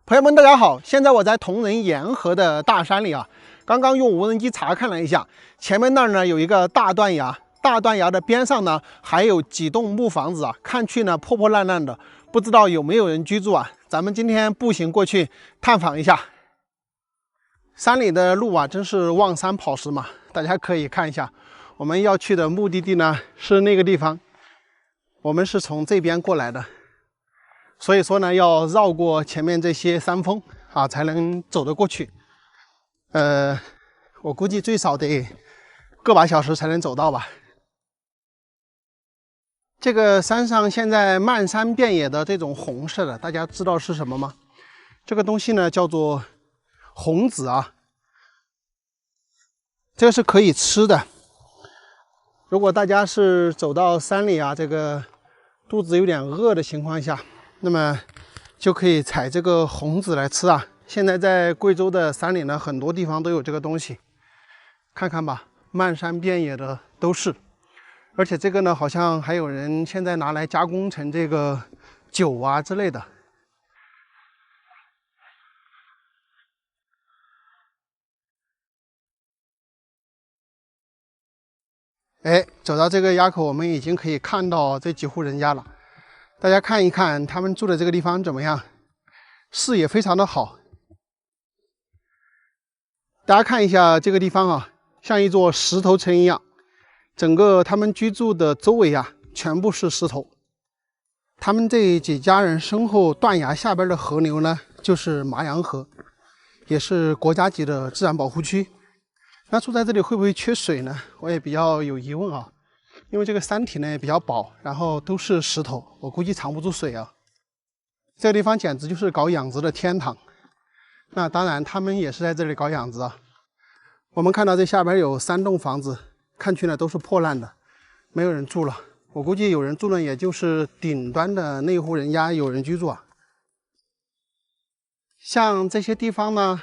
朋友们，大家好！现在我在铜仁沿河的大山里啊，刚刚用无人机查看了一下，前面那儿呢有一个大断崖，大断崖的边上呢还有几栋木房子啊，看去呢破破烂烂的，不知道有没有人居住啊。咱们今天步行过去探访一下。山里的路啊，真是望山跑石嘛，大家可以看一下。我们要去的目的地呢是那个地方，我们是从这边过来的。 所以说呢，要绕过前面这些山峰啊，才能走得过去。我估计最少得个把小时才能走到吧。这个山上现在漫山遍野的这种红色的，大家知道是什么吗？这个东西呢叫做红籽啊，这个是可以吃的。如果大家是走到山里啊，这个肚子有点饿的情况下， 那么就可以采这个红籽来吃啊！现在在贵州的山里呢，很多地方都有这个东西，看看吧，漫山遍野的都是。而且这个呢，好像还有人现在拿来加工成这个酒啊之类的。哎，走到这个垭口，我们已经可以看到这几户人家了。大家看一看他们住的这个地方怎么样？ 视野非常的好，大家看一下这个地方啊，像一座石头城一样，整个他们居住的周围啊，全部是石头。他们这几家人身后断崖下边的河流呢，就是麻阳河，也是国家级的自然保护区。那住在这里会不会缺水呢？我也比较有疑问啊，因为这个山体呢也比较薄，然后都是石头，我估计藏不住水啊。 这个地方简直就是搞养殖的天堂。那当然，他们也是在这里搞养殖啊。我们看到这下边有3栋房子，看去呢都是破烂的，没有人住了。我估计有人住呢，也就是顶端的那户人家有人居住啊。像这些地方呢，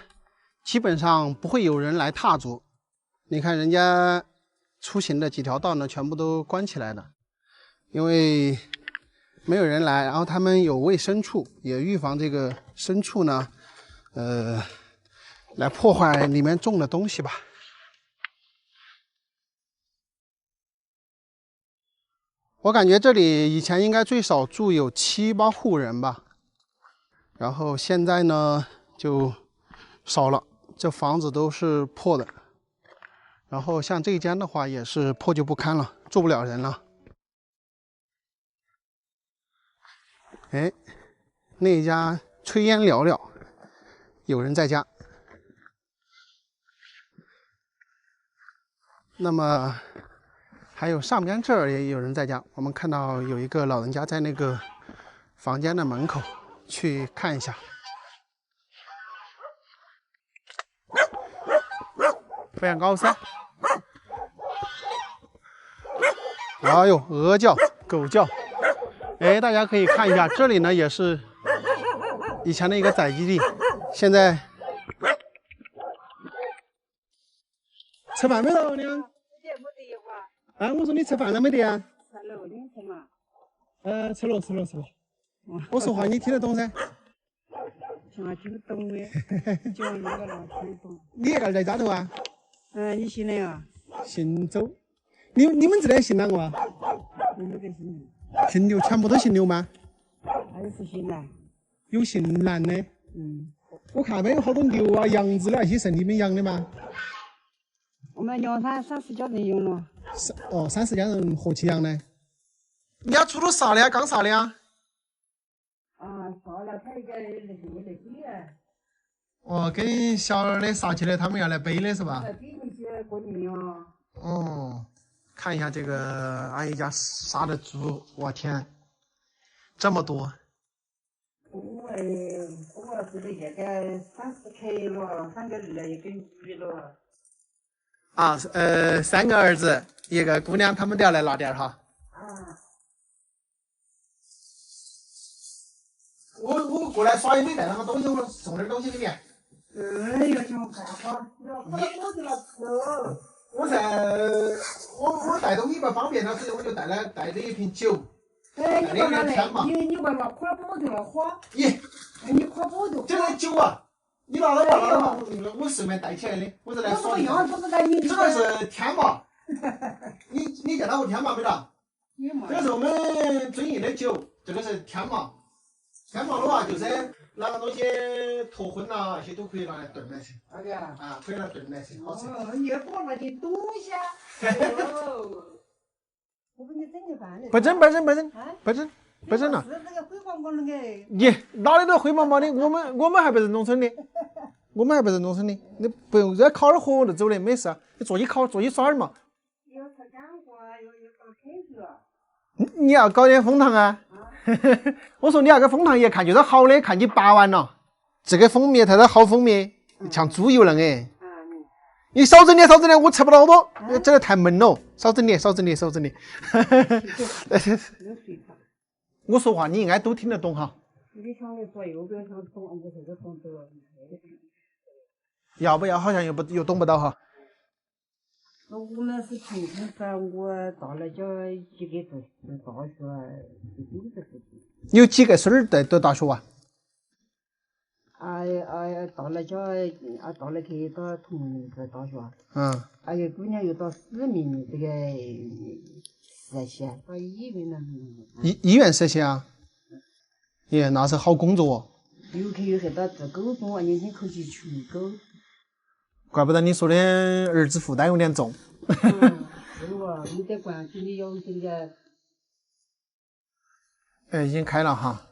基本上不会有人来踏足。你看人家出行的几条道呢，全部都关起来的，因为 没有人来，然后他们有卫生处，也预防这个牲畜呢，来破坏里面种的东西吧。我感觉这里以前应该最少住有7、8户人吧，然后现在呢就少了，这房子都是破的，然后像这一间的话也是破旧不堪了，住不了人了。 哎，那家炊烟袅袅，有人在家。那么还有上边这儿也有人在家。我们看到有一个老人家在那个房间的门口去看一下。非常高噻！哎呦，鹅叫，狗叫。 哎，大家可以看一下，这里呢也是以前的一个宰基地，现在吃饭没得呢？啊，我说你吃饭了没得啊？吃了，你吃嘛？吃了。我说话你听得懂噻？我听得懂的，就那个了，听得懂。你一个人在家头啊？你姓哪啊？姓周。你们这里姓哪个啊？我们这姓刘。 姓刘，全部都姓刘吗？还是姓蓝？有姓蓝的。嗯。我看那边有好多牛啊、羊子的那些是你们养的吗？我们养30家人养了。30家人合起养的。你要出了啥的啊？刚啥的啊？啥了？他一个那个啊。哦，跟小儿的杀起来，他们要来背的是吧？背回去过年啊。哦。 看一下这个阿姨家杀的猪，我天，这么多！我是那个30克了，3个儿一个女了。啊，3个儿子，一个姑娘，他们都要来拿点哈。啊。我过来耍也没带那么东西，我送点东西给你。要想干啥？我就来吃。 我带东西不方便，所以我就带着一瓶酒。你为嘛拿火锅就来花？咦，你快跑就这个酒啊，你拿到吧，我顺便带起来的，我这来说一下。这个是天麻，你见到过天麻没得？这个是我们遵义的酒，这个是天麻。天麻的话就是那个东西脱荤呐，那些都可以拿来炖来吃。啊，可以拿来炖来吃，好吃。你搞那些东西啊！我给你整个饭。不整了。是这个灰黄黄的个。你哪里都灰毛毛的，我们还不是农村的，你不用再烤点火就走的，没事啊。你坐起烤，坐起耍儿嘛。要吃干货，要搞开水。你要搞点枫糖啊！我说你那个枫糖一看就是好的，看你拔完了。这个蜂蜜它是好蜂蜜，像猪油那个。你少整点，我吃不到好多，这个太闷了。少整点。我说话你应该都听得懂哈。你想的说又不要想懂，我这个懂得。要不要好像又懂不到哈。我们是重庆噻，我到了叫几个大学，有几个孙儿在读大学啊？到了去到同济大学。个姑娘又到市民这个实习，到医院了。医院实习啊？耶，那是好工作哦。又去到做狗中啊，年轻口气穷狗。怪不得你说的儿子负担有点重。是哇，你得关注你有这个。已经开了哈。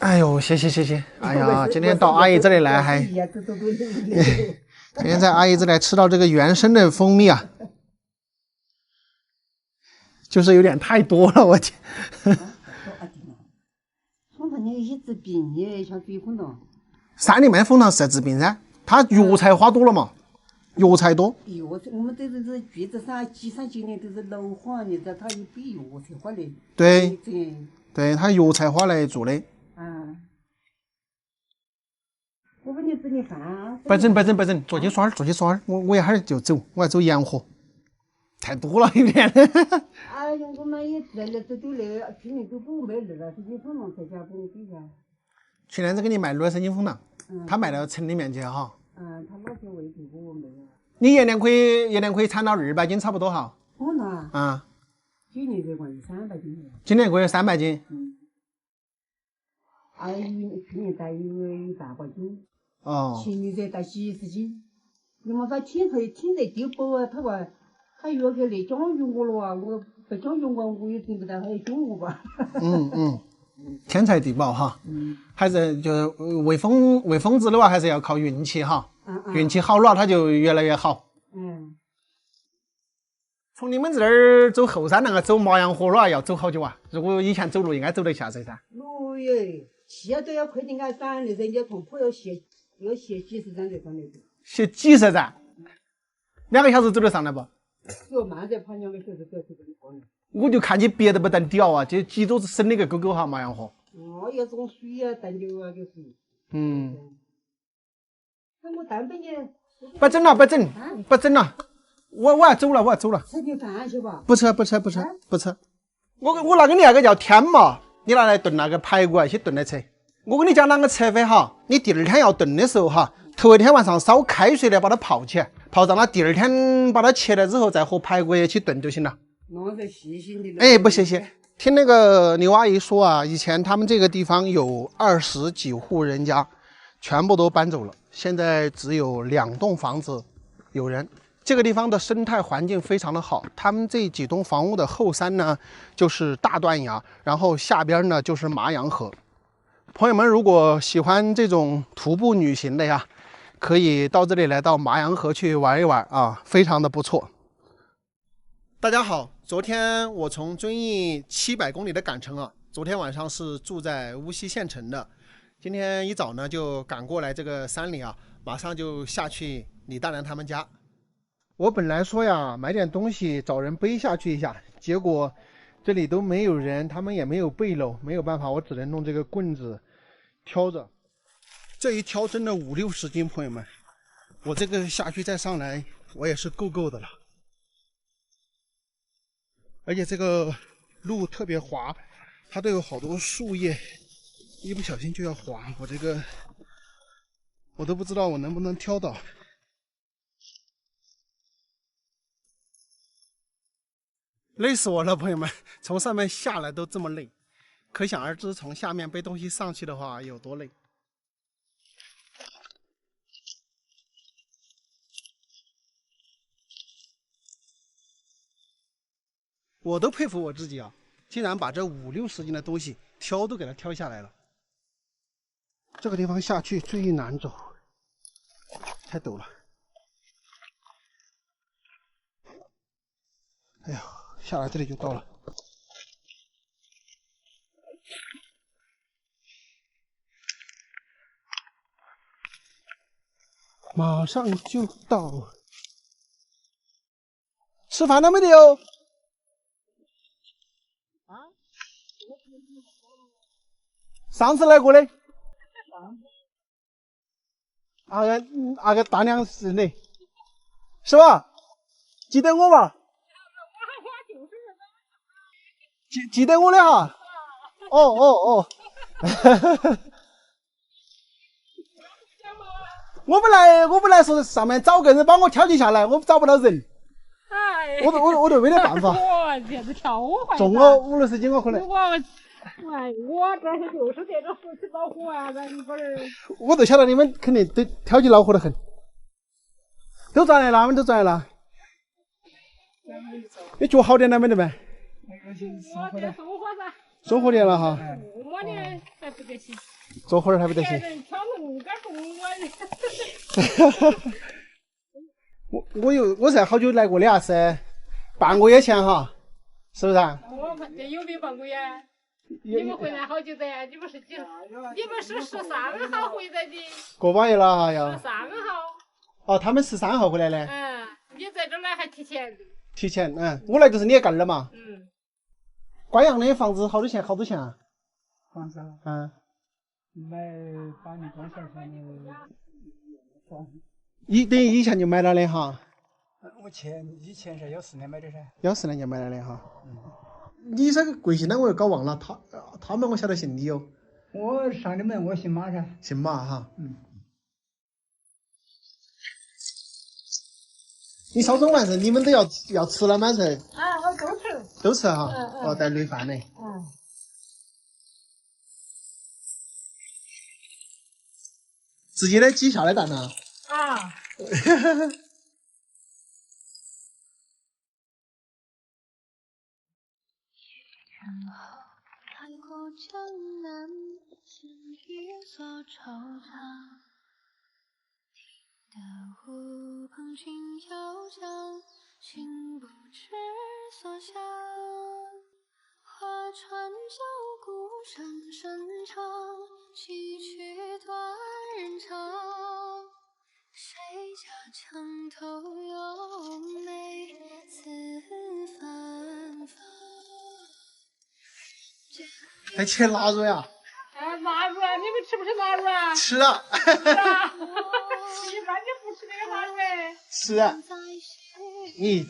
哎呦，谢谢！哎呀，今天到阿姨这里来还，今天在阿姨这里吃到这个原生的蜂蜜啊，就是有点太多了，我天。蜂糖你有些治病，你像追蜂糖。山里面的蜂糖是治病噻，它药材花多了嘛，药材多。我们这是橘子山几三几年都是老黄，你知道它有比药材花的。对，它药材花来做的。我给你整点饭啊。不整，坐起耍儿，我一会儿就走，我要走沿河。太多了有点。哎呀，我们也来这都来，去年都不卖了，这些蜂糖才家不给噻。去年子给你卖2升金蜂糖，他卖到城里面去哈。他那些味道我没有。你一年可以产到200斤差不多哈。蜂糖啊。今年才关于300斤。今年可以300斤。去年带有800斤。前年才带几十斤。你们把听得丢包啊，他话他要给来奖励我了啊，我不奖励我也听不到，他要奖我吧。天才地宝哈。还是就喂蜂子的话，还是要靠运气哈。运气好了，它就越来越好。从你们这儿走后山那个走麻阳河了，要走好久啊？如果以前走路应该走得下噻。路耶，现在要快点俺山，人家从坡要斜几十站才上来的。斜几十站，2个小时走得上来不？要慢点跑2个小时都要走得上来。我就看你别的不得屌啊，这济州是省的个狗哈，麻阳河。要种水啊，带牛啊，就是。那我单杯呢？不整了，我要走了。吃点饭去吧。不吃。我拿给你那个叫天麻，你拿来炖那个排骨啊，去炖来吃。我跟你讲啷个吃法哈，你第2天要炖的时候哈，头一天晚上烧开水来把它泡起来，泡到了第2天把它切了之后，再和排骨一起炖就行了。那是细心的。不谢谢。听那个牛阿姨说啊，以前他们这个地方有20几户人家，全部都搬走了，现在只有2栋房子有人。这个地方的生态环境非常的好，他们这几栋房屋的后山呢就是大断崖，然后下边呢就是麻阳河。朋友们如果喜欢这种徒步旅行的呀，可以到这里来到麻阳河去玩一玩啊，非常的不错。大家好，昨天我从遵义700公里的赶程啊，昨天晚上是住在无锡县城的，今天一早呢就赶过来这个山里啊，马上就下去李大娘他们家。我本来说呀买点东西找人背下去一下，结果这里都没有人，他们也没有背篓，没有办法，我只能弄这个棍子挑着。这一挑真的50-60斤，朋友们，我这个下去再上来我也是够的了。而且这个路特别滑，它都有好多树叶，一不小心就要滑。我都不知道我能不能挑到。累死我了，朋友们！从上面下来都这么累，可想而知从下面背东西上去的话有多累。我都佩服我自己啊，竟然把这5、60斤的东西挑都给它挑下来了。这个地方下去最难走，太陡了。哎呀，下来这里就到了。马上就到。吃饭了没得哟？上次来过的。那个大娘是的，是吧？记得我吧？记得我的哈。哦。我本来说上面找个人帮我挑起下来，我找不到人。我都没得办法。我这子挑我坏。重了5、60斤我可能。我这是就是这种福气恼火啊！你不是。我都晓得你们肯定都挑起恼火得很。都转来了，我们都转来了。你脚好点了没得呗？我这收获噻。收获点了哈。我的还不得行。做活儿还不得行。挑那个重我才好久来过的啊，是半个月前哈，是不是啊？这有没有半个月？你们回来好久的呀？你们是13号回来的。个把月了哈要。13号。哦，他们13号回来的。你在这儿来还提前。提前，我来就是你干的嘛。关阳的房子好多钱啊？房子买8年多少钱的房？等于以前就买了的哈。我以前是14年买的噻。14年就买了的哈。你这个贵姓呢？我又搞忘了，他们我晓得姓李哦。我上的门，我姓马噻。姓马哈。你烧中完事，你们都要吃了吗？是？我都吃。都吃哈。带累饭的。自己的鸡下来蛋呐。海阔江南，是一所惆怅。听得湖畔轻摇桨，心不知所向。划船小鼓声声唱，戏曲断人肠。谁家墙头有美此芬芳？还切腊肉呀？腊肉啊！你们吃不吃腊肉啊？吃啊！一般就不吃那个腊肉哎。是啊。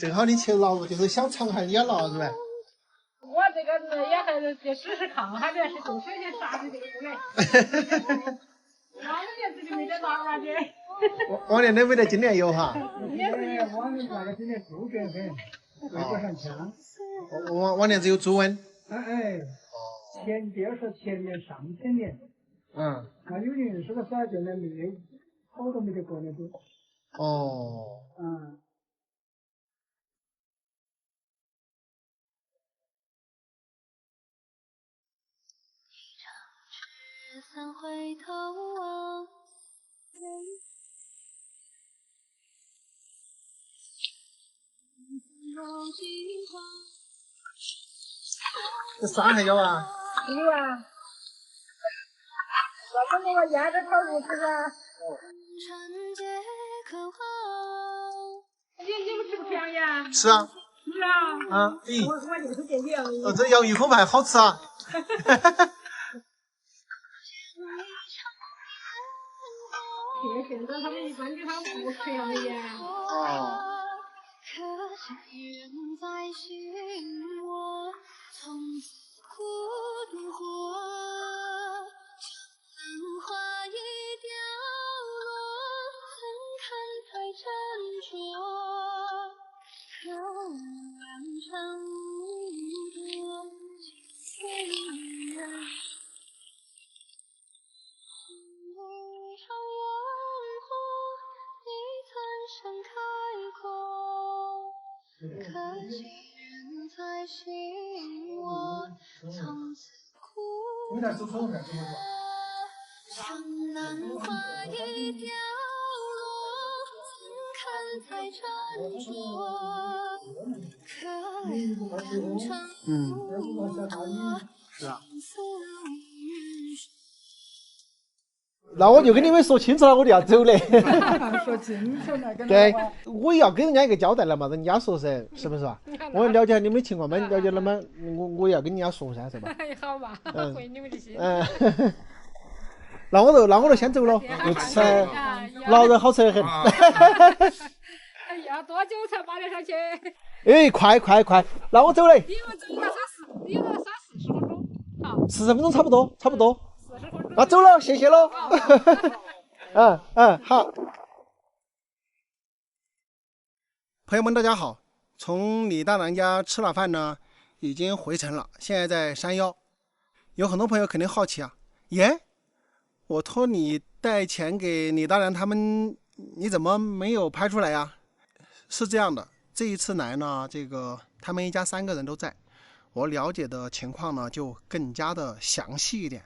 正好你切腊肉，就是想尝下你的腊肉哎。我这个也还只是看哈，这是就是些啥子这个嘞。往年自己没得腊肉的。往年都没得，今年有哈。往年那个今年猪肝粉，味道上香。往年只有猪瘟。别说前年上前年。那有人说个啥叫呢？没有，好多没得过年都。三回头望，这山还有啊？有啊。我们那个压着炒肉吃啊。你们吃不吃羊呀？吃啊。是啊。我就是点羊。这洋芋口派好吃啊。现在他们一般给他不吃羊的呀。可惜人在心窝，从此孤独活。江南花已凋落，怎堪再斟酌？可良辰无多，情人一场烟火，你曾盛开过。可惜人在心窝，从此孤独。江南花已凋落，怎堪再斟酌？可良辰无多，是啊。情丝无人说。那我就跟你们说清楚了，我就要走嘞。说清楚了，跟对，我也要给人家一个交代了嘛，人家说噻，是不是吧？我了解你们的情况嘛，了解了嘛，我要跟人家说噻，是吧？好吧，回你们的心。那我就先走了，又吃，老人好吃得很。要多久才爬得上去？哎，快，那我走嘞。你们走要算40分钟，好。40分钟差不多。 40分钟。那走了，谢谢喽。好。朋友们，大家好！从李大娘家吃了饭呢，已经回城了，现在在山腰。有很多朋友肯定好奇啊，耶，我托你带钱给李大娘他们，你怎么没有拍出来呀？是这样的，这一次来呢，他们一家3个人都在，我了解的情况呢就更加的详细一点。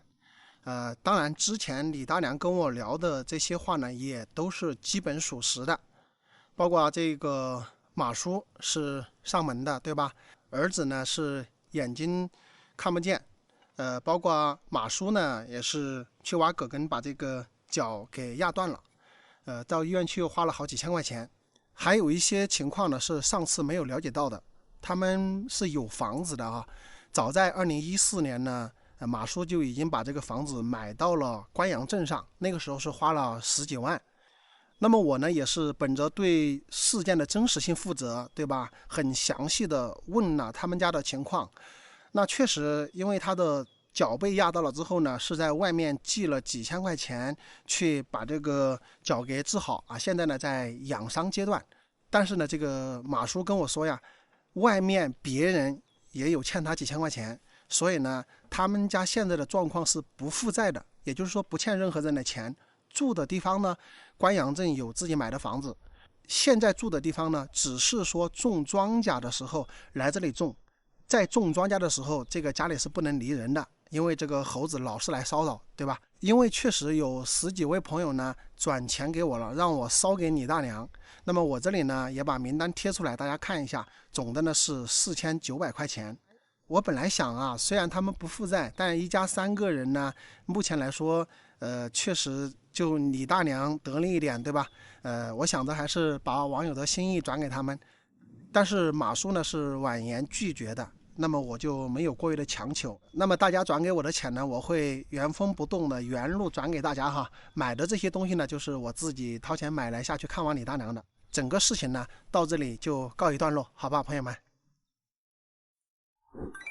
当然之前李大娘跟我聊的这些话呢，也都是基本属实的，包括这个马叔是上门的，对吧？儿子呢是眼睛看不见，包括马叔呢也是去挖葛根把这个脚给压断了，到医院去又花了好几千块钱。还有一些情况呢是上次没有了解到的，他们是有房子的啊，早在2014年呢。马叔就已经把这个房子买到了关阳镇上，那个时候是花了10几万。那么我呢也是本着对事件的真实性负责，对吧？很详细的问了他们家的情况。那确实因为他的脚被压到了之后呢，是在外面寄了几千块钱去把这个脚给治好啊，现在呢在养伤阶段。但是呢这个马叔跟我说呀，外面别人也有欠他几千块钱，所以呢他们家现在的状况是不负债的，也就是说不欠任何人的钱。住的地方呢，关阳镇有自己买的房子，现在住的地方呢，只是说种庄稼的时候来这里种，在种庄稼的时候，这个家里是不能离人的，因为这个猴子老是来骚扰，对吧？因为确实有10几位朋友呢转钱给我了，让我烧给李大娘。那么我这里呢也把名单贴出来，大家看一下，总的呢是4900块钱。我本来想啊，虽然他们不负债，但一家3个人呢，目前来说，确实就李大娘得力一点，对吧？我想着还是把网友的心意转给他们，但是马叔呢是婉言拒绝的，那么我就没有过于的强求。那么大家转给我的钱呢，我会原封不动的原路转给大家哈。买的这些东西呢，就是我自己掏钱买来下去看望李大娘的。整个事情呢，到这里就告一段落，好吧，朋友们。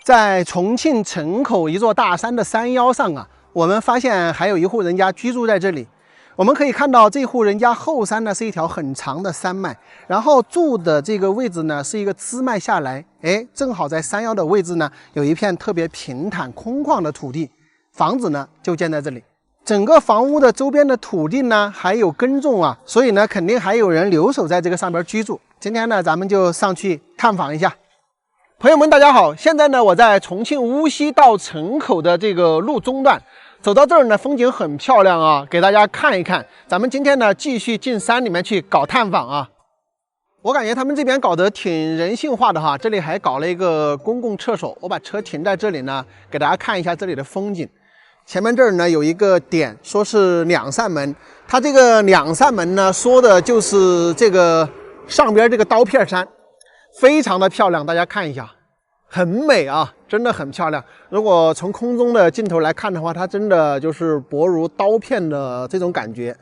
在重庆城口一座大山的山腰上啊，我们发现还有一户人家居住在这里。我们可以看到这户人家后山呢是一条很长的山脉，然后住的这个位置呢是一个支脉下来，正好在山腰的位置呢有一片特别平坦空旷的土地，房子呢就建在这里。整个房屋的周边的土地呢还有耕种啊，所以呢肯定还有人留守在这个上边居住。今天呢咱们就上去探访一下。朋友们大家好，现在呢我在重庆乌溪到城口的这个路中段，走到这儿呢风景很漂亮啊，给大家看一看。咱们今天呢继续进山里面去搞探访啊。我感觉他们这边搞得挺人性化的哈，这里还搞了一个公共厕所，我把车停在这里呢，给大家看一下这里的风景。前面这儿呢有一个点，说是2扇门，它这个2扇门呢说的就是这个上边这个刀片山，非常的漂亮，大家看一下，很美啊，真的很漂亮。如果从空中的镜头来看的话，它真的就是薄如刀片的这种感觉。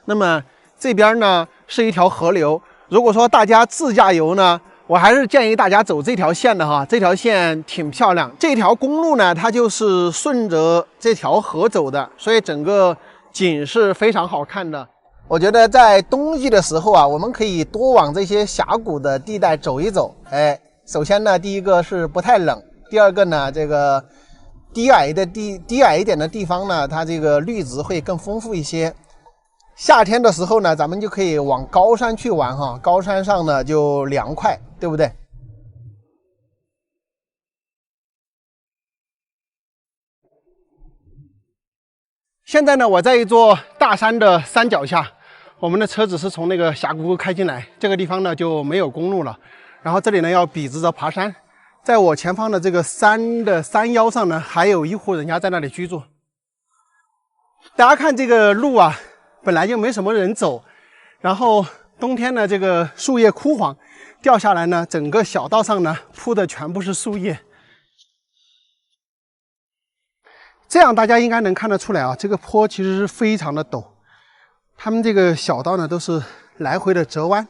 那么这边呢是一条河流，如果说大家自驾游呢，我还是建议大家走这条线的哈，这条线挺漂亮。这条公路呢，它就是顺着这条河走的，所以整个景是非常好看的。我觉得在冬季的时候啊，我们可以多往这些峡谷的地带走一走。哎，首先呢，第一个是不太冷，第二个呢，这个低矮一点的地方呢，它这个绿植会更丰富一些。夏天的时候呢，咱们就可以往高山去玩哈，高山上呢就凉快，对不对？现在呢，我在一座大山的山脚下，我们的车子是从那个峡谷开进来，这个地方呢就没有公路了。然后这里呢要笔直着爬山，在我前方的这个山的山腰上呢，还有一户人家在那里居住。大家看这个路啊，本来就没什么人走，然后冬天呢，这个树叶枯黄，掉下来呢，整个小道上呢铺的全部是树叶。这样大家应该能看得出来啊，这个坡其实是非常的陡，他们这个小道呢都是来回的折弯，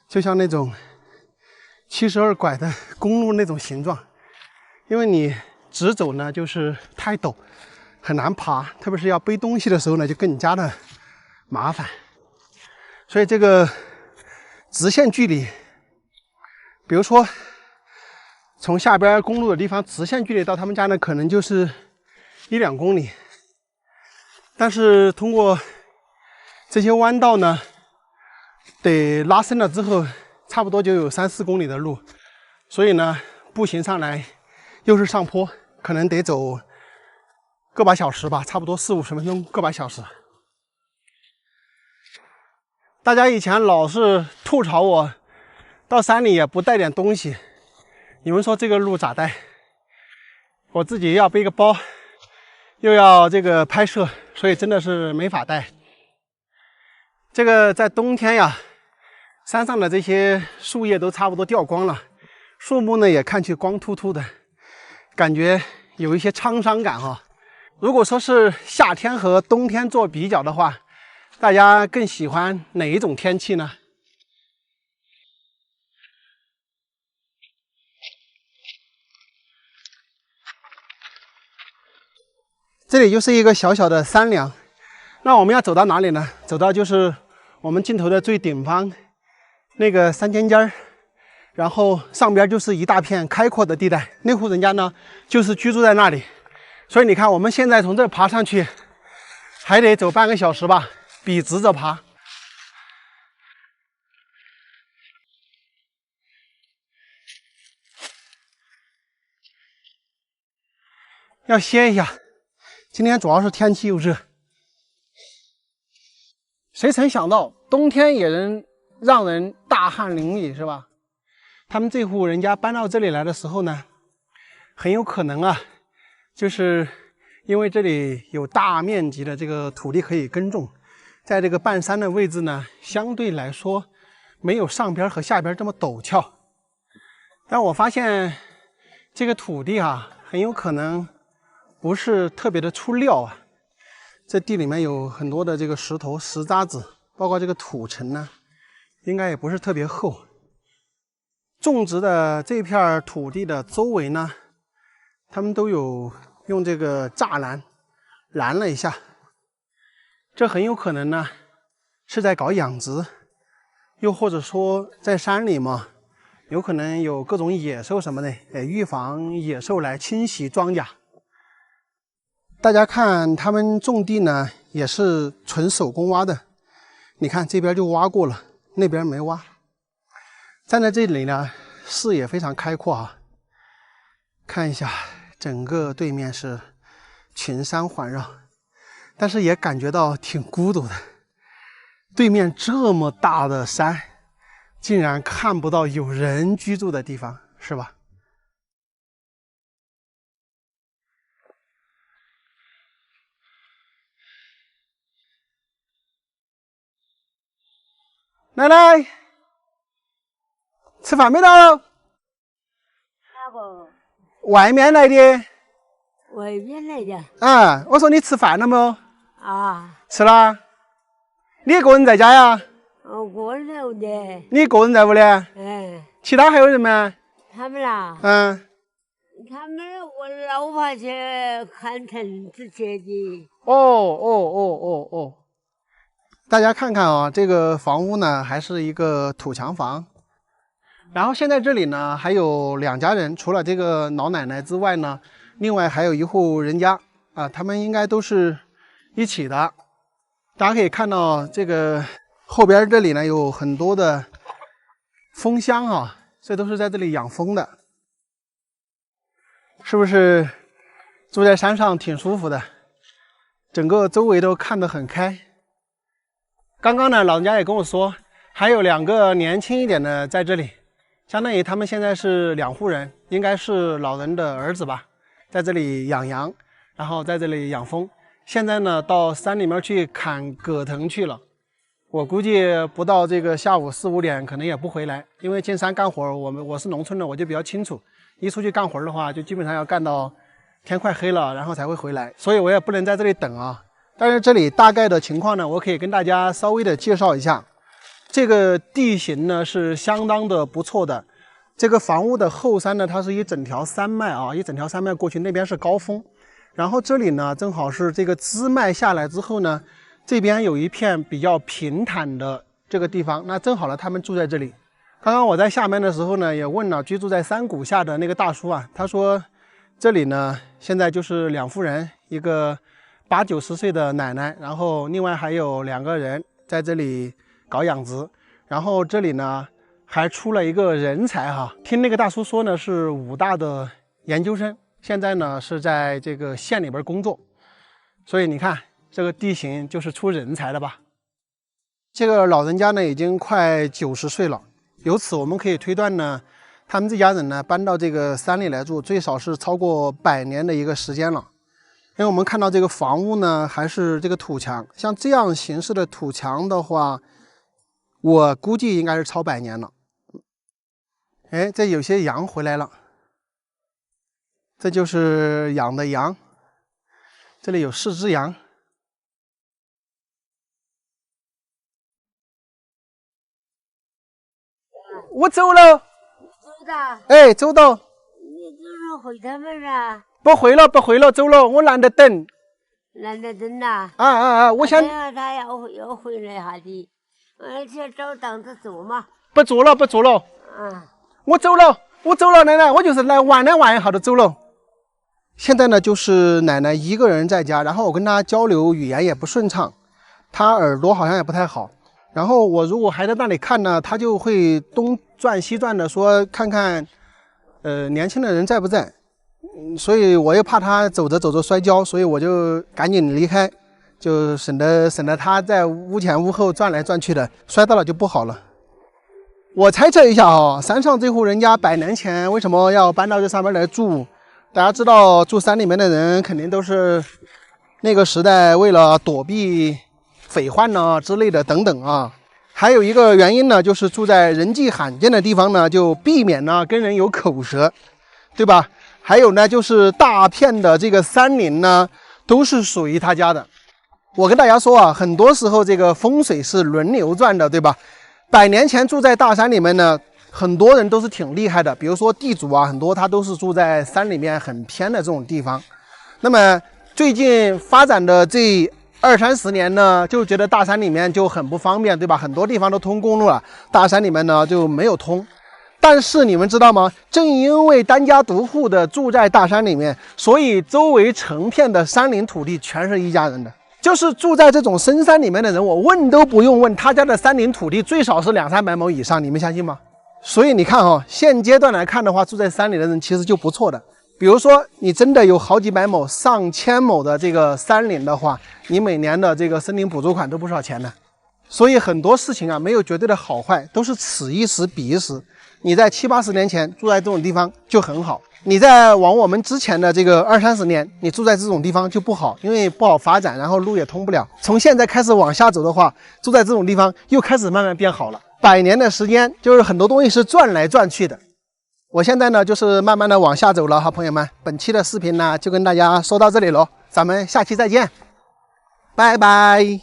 就像那种72拐的公路那种形状。因为你直走呢就是太陡，很难爬，特别是要背东西的时候呢就更加的麻烦。所以这个直线距离，比如说从下边公路的地方直线距离到他们家呢，可能就是1-2公里，但是通过这些弯道呢，得拉伸了之后，差不多就有3-4公里的路，所以呢，步行上来又是上坡，可能得走个把小时吧，差不多40-50分钟，个把小时。大家以前老是吐槽我到山里也不带点东西，你们说这个路咋带？我自己要背个包，又要这个拍摄，所以真的是没法带。这个在冬天呀，山上的这些树叶都差不多掉光了，树木呢也看去光秃秃的，感觉有一些沧桑感哈。如果说是夏天和冬天做比较的话，大家更喜欢哪一种天气呢？这里就是一个小小的山梁，那我们要走到哪里呢？走到就是我们镜头的最顶方那个山尖尖儿，然后上边就是一大片开阔的地带，那户人家呢就是居住在那里。所以你看，我们现在从这爬上去，还得走半个小时吧，笔直着爬。要歇一下，今天主要是天气又热。谁曾想到冬天也能让人大汗淋漓，是吧？他们这户人家搬到这里来的时候呢，很有可能啊，就是因为这里有大面积的这个土地可以耕种，在这个半山的位置呢，相对来说没有上边和下边这么陡峭。但我发现这个土地啊，很有可能不是特别的出料啊。这地里面有很多的这个石头、石渣子，包括这个土层呢，应该也不是特别厚。种植的这片土地的周围呢，他们都有用这个栅栏拦了一下，这很有可能呢是在搞养殖，又或者说在山里嘛，有可能有各种野兽什么的，预防野兽来侵袭庄稼。大家看他们种地呢，也是纯手工挖的。你看这边就挖过了，那边没挖。站在这里呢，视野非常开阔啊。看一下，整个对面是群山环绕，但是也感觉到挺孤独的。对面这么大的山，竟然看不到有人居住的地方，是吧？奶奶，吃饭没到？哪个？外面来的。外面来的。啊，我说你吃饭了没有？啊，吃了。你一个人在家呀？我个人在屋的。你一个人在屋里？其他还有人吗？他们啦？他们我老婆去看城子去的。哦。大家看看啊，这个房屋呢还是一个土墙房。然后现在这里呢还有2家人，除了这个老奶奶之外呢，另外还有一户人家啊，他们应该都是一起的。大家可以看到这个后边这里呢有很多的蜂箱啊，这都是在这里养蜂的。是不是住在山上挺舒服的？整个周围都看得很开。刚刚呢，老人家也跟我说，还有2个年轻一点的在这里，相当于他们现在是2户人，应该是老人的儿子吧，在这里养羊，然后在这里养蜂。现在呢，到山里面去砍葛藤去了。我估计不到这个下午4、5点，可能也不回来，因为进山干活，我是农村的，我就比较清楚。一出去干活的话，就基本上要干到天快黑了，然后才会回来，所以我也不能在这里等啊。但是这里大概的情况呢，我可以跟大家稍微的介绍一下。这个地形呢是相当的不错的。这个房屋的后山呢，它是一整条山脉啊，一整条山脉过去，那边是高峰，然后这里呢正好是这个支脉下来之后呢，这边有一片比较平坦的这个地方，那正好呢他们住在这里。刚刚我在下面的时候呢，也问了居住在山谷下的那个大叔啊，他说这里呢现在就是2户人，一个80、90岁的奶奶，然后另外还有2个人在这里搞养殖，然后这里呢还出了一个人才哈，听那个大叔说呢是武大的研究生，现在呢是在这个县里边工作，所以你看这个地形就是出人才了吧。这个老人家呢已经快90岁了。由此我们可以推断呢，他们这家人呢搬到这个山里来住，最少是超过100年的一个时间了。因为我们看到这个房屋呢还是这个土墙，像这样形式的土墙的话，我估计应该是超100年了。哎，这有些羊回来了，这就是养的羊，这里有4只羊。我走了。走的。哎，走到。你就是回他们啊？不回了，走了，我懒得等。懒得等呐？我想。他要回来下的，去找档子做嘛。不做了。我走了，奶奶，我就是来玩一下就走了。现在呢，就是奶奶一个人在家，然后我跟她交流语言也不顺畅，她耳朵好像也不太好。然后我如果还在那里看呢，他就会东转西转的说看看，年轻的人在不在，所以我又怕他走着摔跤，所以我就赶紧离开，就省得他在屋前屋后转来转去的，摔到了就不好了。我猜测一下啊，山上这户人家100年前为什么要搬到这上面来住？大家知道住山里面的人肯定都是那个时代为了躲避匪患呢之类的等等啊，还有一个原因呢，就是住在人迹罕见的地方呢，就避免呢跟人有口舌，对吧？还有呢，就是大片的这个山林呢，都是属于他家的。我跟大家说啊，很多时候这个风水是轮流转的，对吧？100年前住在大山里面呢，很多人都是挺厉害的，比如说地主啊，很多他都是住在山里面很偏的这种地方。那么最近发展的这20、30年呢，就觉得大山里面就很不方便，对吧？很多地方都通公路了，大山里面呢就没有通。但是你们知道吗？正因为单家独户的住在大山里面，所以周围成片的山林土地全是一家人的。就是住在这种深山里面的人，我问都不用问，他家的山林土地最少是200、300亩以上，你们相信吗？所以你看啊，现阶段来看的话，住在山里的人其实就不错的。比如说你真的有好几百亩、上千亩的这个山林的话，你每年的这个森林补助款都不少钱呢。所以很多事情啊，没有绝对的好坏，都是此一时彼一时。你在70、80年前住在这种地方就很好，你在往我们之前的这个20、30年，你住在这种地方就不好，因为不好发展，然后路也通不了。从现在开始往下走的话，住在这种地方又开始慢慢变好了。100年的时间，就是很多东西是转来转去的。我现在呢，就是慢慢的往下走了，好朋友们，本期的视频呢，就跟大家说到这里了，咱们下期再见，拜拜。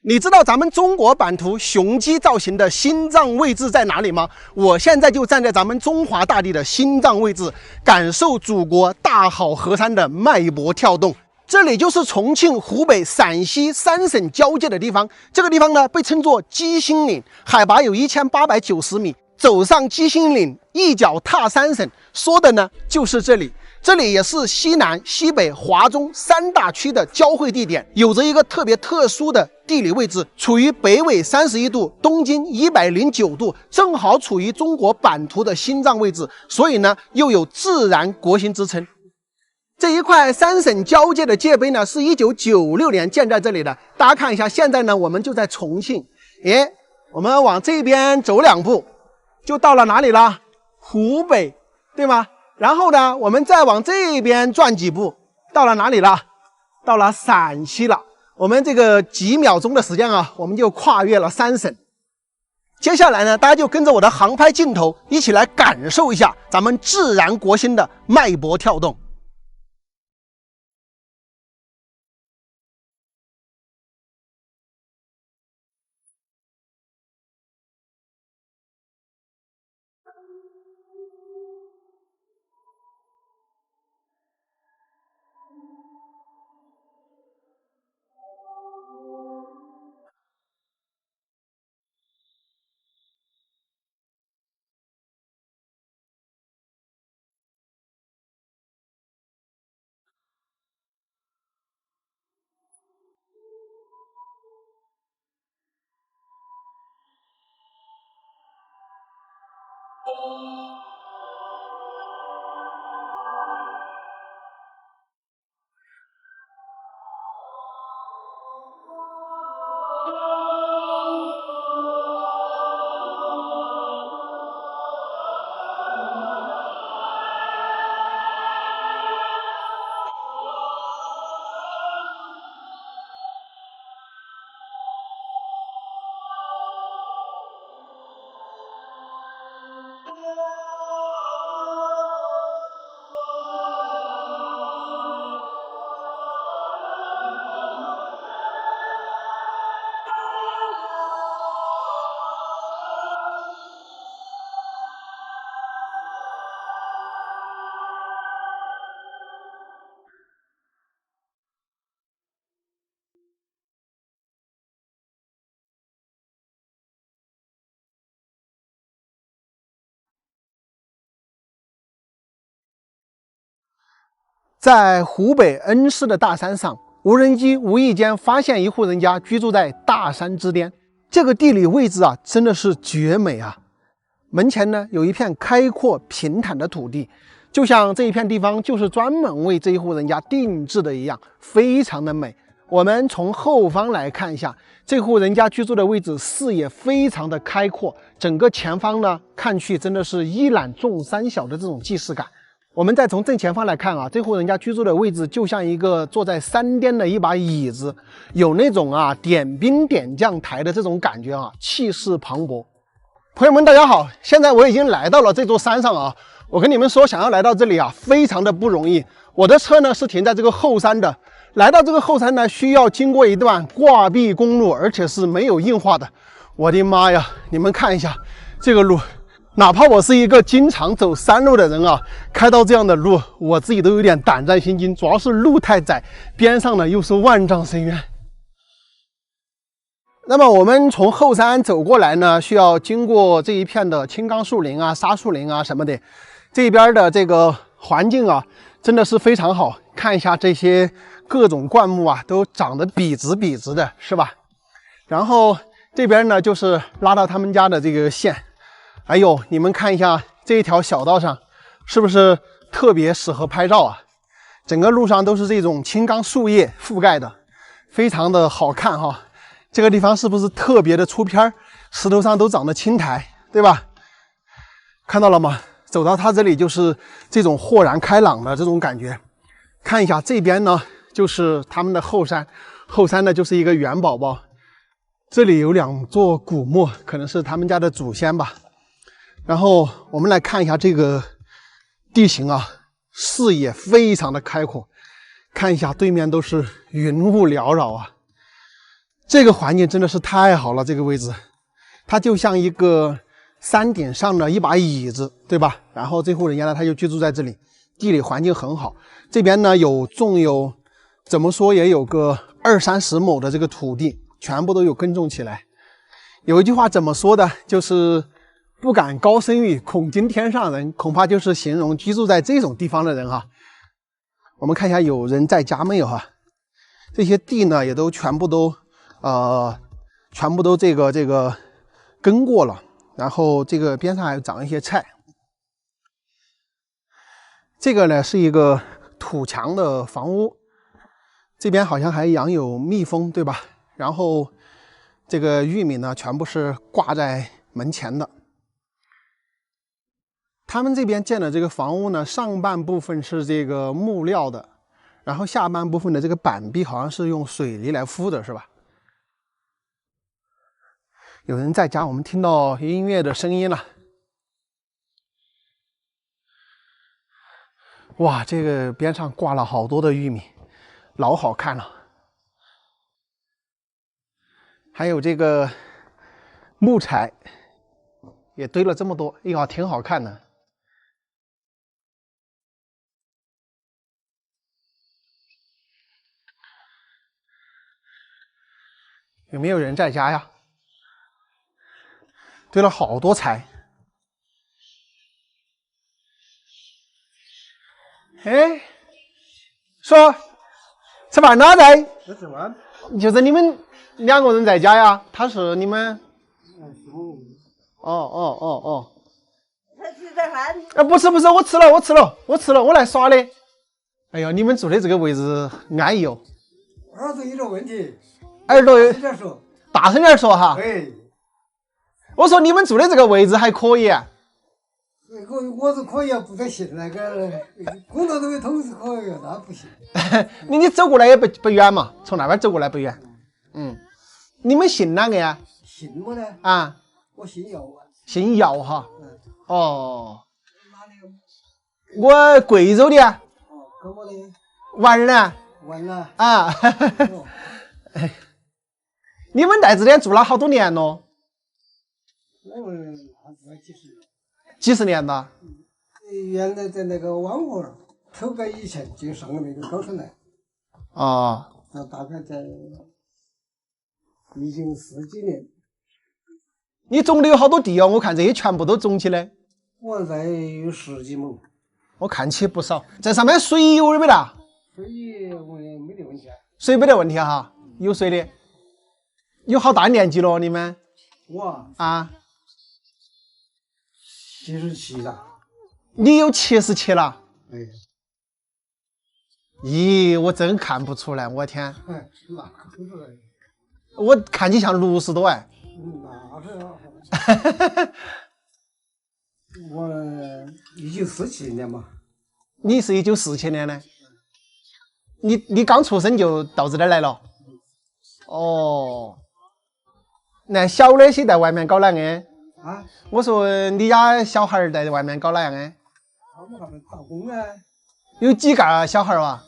你知道咱们中国版图雄鸡造型的心脏位置在哪里吗？我现在就站在咱们中华大地的心脏位置，感受祖国大好河山的脉搏跳动。这里就是重庆、湖北、陕西3省交界的地方。这个地方呢，被称作鸡心岭，海拔有1890米。走上鸡心岭，一脚踏3省，说的呢就是这里。这里也是西南、西北、华中3大区的交汇地点，有着一个特别特殊的地理位置，处于北纬31度，东经109度，正好处于中国版图的心脏位置，所以呢又有自然国心之称。这一块3省交界的界碑呢，是1996年建在这里的。大家看一下，现在呢我们就在重庆，我们往这边走2步，就到了哪里了？湖北，对吗？然后呢，我们再往这边转几步，到了哪里了？到了陕西了。我们这个几秒钟的时间啊，我们就跨越了3省。接下来呢，大家就跟着我的航拍镜头一起来感受一下咱们自然国心的脉搏跳动。在湖北恩施的大山上，无人机无意间发现一户人家居住在大山之巅。这个地理位置啊，真的是绝美啊！门前呢有一片开阔平坦的土地，就像这一片地方就是专门为这一户人家定制的一样，非常的美。我们从后方来看一下，这户人家居住的位置，视野非常的开阔，整个前方呢看去真的是一览众山小的这种既视感。我们再从正前方来看啊，这户人家居住的位置就像一个坐在山巅的一把椅子，有那种点兵点将台的这种感觉啊，气势磅礴。朋友们大家好，现在我已经来到了这座山上啊，我跟你们说，想要来到这里啊，非常的不容易。我的车呢是停在这个后山的，来到这个后山呢，需要经过一段挂壁公路，而且是没有硬化的。我的妈呀，你们看一下这个路。哪怕我是一个经常走山路的人啊，开到这样的路，我自己都有点胆战心惊。主要是路太窄，边上呢又是万丈深渊。那么我们从后山走过来呢，需要经过这一片的青冈树林啊、沙树林啊什么的。这边的这个环境啊，真的是非常好。看一下这些各种灌木啊，都长得笔直笔直的，是吧？然后这边呢，就是拉到他们家的这个线。哎呦，你们看一下这一条小道上，是不是特别适合拍照啊？整个路上都是这种青冈树叶覆盖的，非常的好看哈。这个地方是不是特别的出片？石头上都长得青苔，对吧？看到了吗？走到它这里就是这种豁然开朗的这种感觉。看一下这边呢，就是他们的后山，后山呢就是一个元宝宝。这里有2座古墓，可能是他们家的祖先吧。然后我们来看一下这个地形啊，视野非常的开阔，看一下对面都是云雾缭绕啊。这个环境真的是太好了，这个位置，它就像一个山顶上的一把椅子，对吧？然后这户人家呢，他就居住在这里，地理环境很好。这边呢种有，怎么说也有个20-30亩的这个土地，全部都有耕种起来。有一句话怎么说的？就是不敢高声语，恐惊天上人，恐怕就是形容居住在这种地方的人哈。我们看一下有人在家没有哈？这些地呢也都全部都这个耕过了，然后这个边上还长一些菜。这个呢是一个土墙的房屋，这边好像还养有蜜蜂，对吧？然后这个玉米呢全部是挂在门前的。他们这边建的这个房屋呢，上半部分是这个木料的，然后下半部分的这个板壁好像是用水泥来敷的，是吧？有人在家，我们听到音乐的声音了。哇，这个边上挂了好多的玉米，老好看了。还有这个木材也堆了这么多，哎呀，挺好看的。有没有人在家呀？堆了好多柴。哎，说吃饭哪在？吃饭。就是你们2个人在家呀？他是你们？哦。他吃的饭？不是，我吃了，我来耍的。哎呀，你们住的这个位置安逸哦。耳朵有点问题。耳朵有。大声点说哈。哎。我说你们住的这个位置还可以。我是可以啊，不得行那个工作都有同事可以，那不行。你走过来也不远嘛，从那边走过来不远。你们姓哪个呀？姓么呢？啊，我姓姚啊。姓姚哈。哦。我贵州的。哦，跟我的。娃儿呢？完了。啊。你们在这边住了好多年了？几十年了。原来在那个汪河头个以前就上了那个高层来。啊。那大概在已经10几年。你种的有好多地哦，我看这些全部都种起来。我在有10几亩。我看起不少。这上面水有没得？水我没得问题啊。水没得问题哈，有水的。有好大年纪了你们？我啊。77了。你有77了？哎。咦，我真看不出来，我天！哎，那看不出来。我看你像60多哎。那是啊。我1947年嘛。你是1947年的？你刚出生就到这儿来了？哦。那小的些在外面搞哪个？啊？我说你家小孩在外面搞哪样的？他们那边打工啊。有几个小孩啊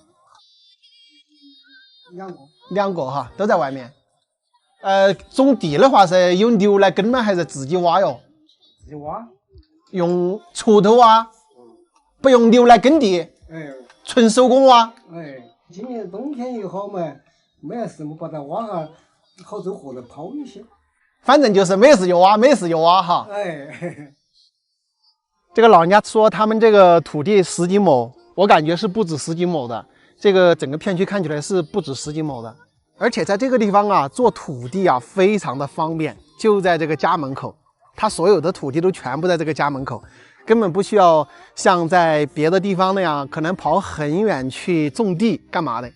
？2个。2个哈，都在外面。种地的话是有牛来耕吗？还是自己挖哟？自己挖。用锄头挖，不用牛来耕地。哎。纯手工挖。哎，今年冬天又好嘛，没事嘛把它挖下，好走活的抛一些。反正就是没事就挖，没事就挖哈。哎。这个老人家说他们这个土地10几亩，我感觉是不止10几亩的。这个整个片区看起来是不止10几亩的，而且在这个地方啊，做土地啊非常的方便，就在这个家门口，他所有的土地都全部在这个家门口，根本不需要像在别的地方那样可能跑很远去种地干嘛的，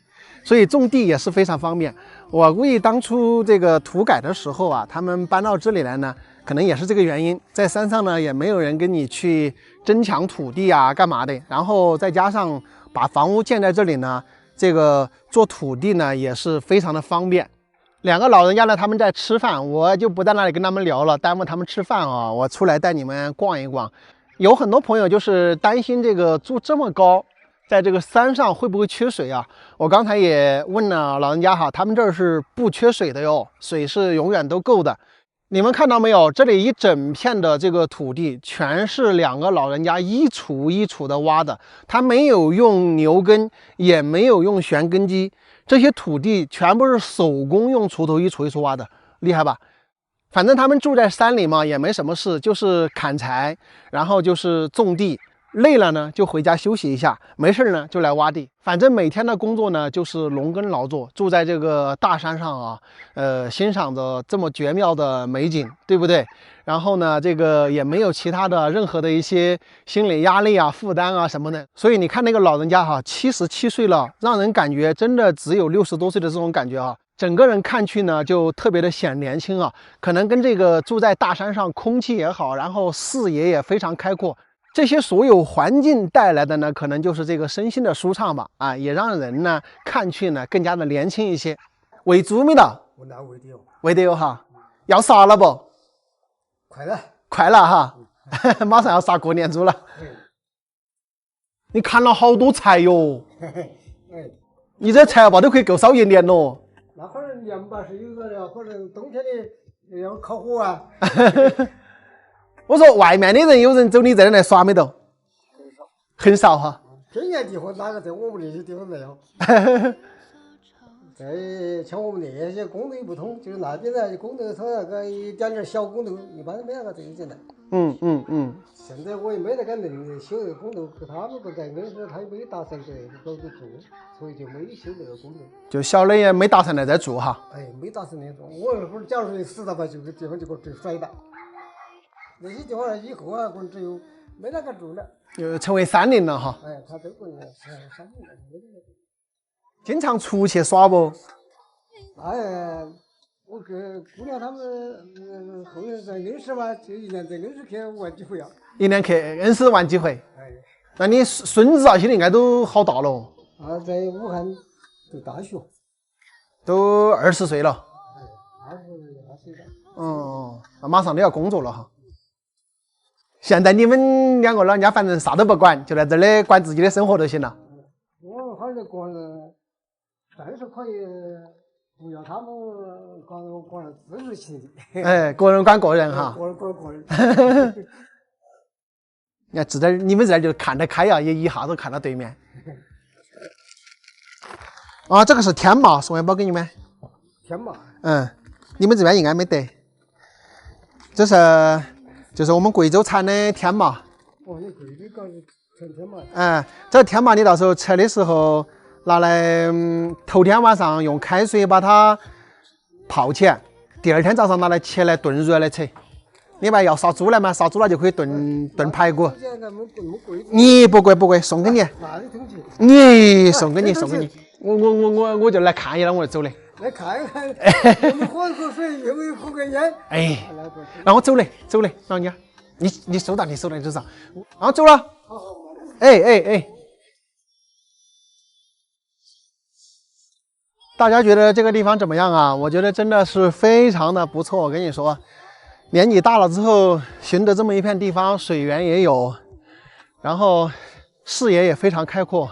所以种地也是非常方便。我估计当初这个土改的时候啊，他们搬到这里来呢，可能也是这个原因，在山上呢也没有人跟你去争抢土地啊干嘛的，然后再加上把房屋建在这里呢，这个做土地呢也是非常的方便。2个老人家呢他们在吃饭，我就不在那里跟他们聊了，耽误他们吃饭啊，我出来带你们逛一逛。有很多朋友就是担心这个住这么高，在这个山上会不会缺水啊？我刚才也问了老人家哈，他们这儿是不缺水的哟，水是永远都够的。你们看到没有？这里一整片的这个土地全是2个老人家一锄一锄的挖的，他没有用牛耕，也没有用旋耕机，这些土地全部是手工用锄头一锄一锄挖的，厉害吧？反正他们住在山里嘛，也没什么事，就是砍柴，然后就是种地。累了呢，就回家休息一下；没事呢，就来挖地。反正每天的工作呢，就是农耕劳作。住在这个大山上啊，欣赏着这么绝妙的美景，对不对？然后呢，这个也没有其他的任何的一些心理压力啊、负担啊什么的。所以你看那个老人家哈，77岁了，让人感觉真的只有60多岁的这种感觉啊。整个人看去呢，就特别的显年轻啊。可能跟这个住在大山上，空气也好，然后视野也非常开阔。这些所有环境带来的呢，可能就是这个身心的舒畅吧，啊，也让人呢看去呢更加的年轻一些。喂猪没到？我那喂的哟，喂的哟哈。要杀了不？快了，快了哈，马上要杀过年猪了。你砍了好多柴哟，你这柴吧都可以够烧1年咯。那可能年吧是有的，可能冬天的要烤火啊。我说外面的人有人走你这里来耍没得？很少哈。偏远地方哪个在我们那些地方没有？在像我们那些工头不通，就是那边的工头他那个一点小工头，一般没那个这个进来。现在我也没那个能力修那个工头，他们不在那时候他也没打算在搞个住，所以就没修那个工头。就小的也没打算来这住哈。哎，没打算来住。我那会儿假如说死了吧，就个地方就给我甩了。那些地方以后啊，可能只有没那个住了，成为山林了哈。哎，他都不山林了，经常出去耍不？哎，我跟姑娘他们后来在恩施嘛，就1年在恩施去玩几回啊。1年去恩施玩几回？哎，那你孙子啊，现在应该都好大了。啊，在武汉读大学，都20岁了。哎，20岁了。那马上都要工作了哈。现在你们2个老人家反正啥都不管，就在这里管自己的生活就行了。我好像个人30可以不要他们管自治性的。哎，个人管个人哈。个人管个人。你看，你们这就看得开呀，也一下子看到对面。啊，这个是天麻，送一包给你们。天麻。你们这边应该没得。这是就是我们贵州产的天麻。哦，你贵州搞成天麻。这天麻你到时候吃的时候拿来，头天晚上用开水把它泡起，第2天早上拿来起来炖肉来吃。你们要杀猪了嘛？杀猪了就可以炖排骨。你不贵，送给你。你送给你。我就来看一眼，我就走的。来看一看，我们喝口水，又没有抽根烟。哎，让我走嘞，老人家，你收到，你手上，然后走了。好。哎，大家觉得这个地方怎么样啊？我觉得真的是非常的不错。我跟你说，年纪大了之后，寻得这么一片地方，水源也有，然后视野也非常开阔，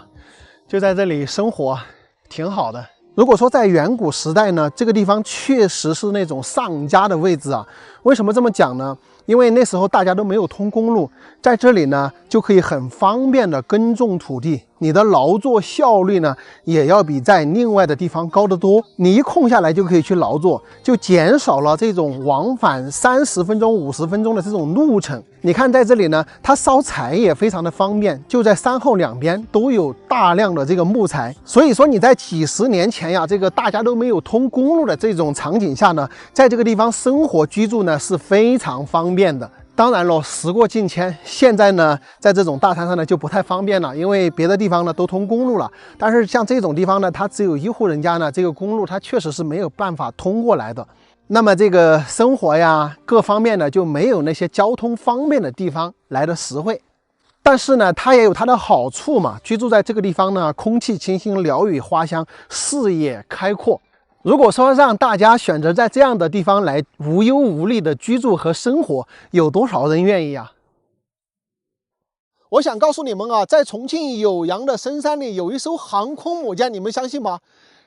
就在这里生活，挺好的。如果说在远古时代呢，这个地方确实是那种上佳的位置啊。为什么这么讲呢？因为那时候大家都没有通公路，在这里呢就可以很方便的耕种土地，你的劳作效率呢也要比在另外的地方高得多。你一空下来就可以去劳作，就减少了这种往返30分钟、50分钟的这种路程。你看在这里呢，它烧柴也非常的方便，就在山后2边都有大量的这个木材。所以说你在几十年前呀，这个大家都没有通公路的这种场景下呢，在这个地方生活居住呢是非常方便的。当然了，时过境迁，现在呢在这种大山上呢就不太方便了，因为别的地方呢都通公路了，但是像这种地方呢，它只有1户人家呢，这个公路它确实是没有办法通过来的。那么这个生活呀各方面呢就没有那些交通方便的地方来的实惠。但是呢它也有它的好处嘛，居住在这个地方呢，空气清新，鸟语花香，视野开阔。如果说让大家选择在这样的地方来无忧无虑的居住和生活，有多少人愿意啊？我想告诉你们啊，在重庆酉阳的深山里有一艘航空母舰，你们相信吗？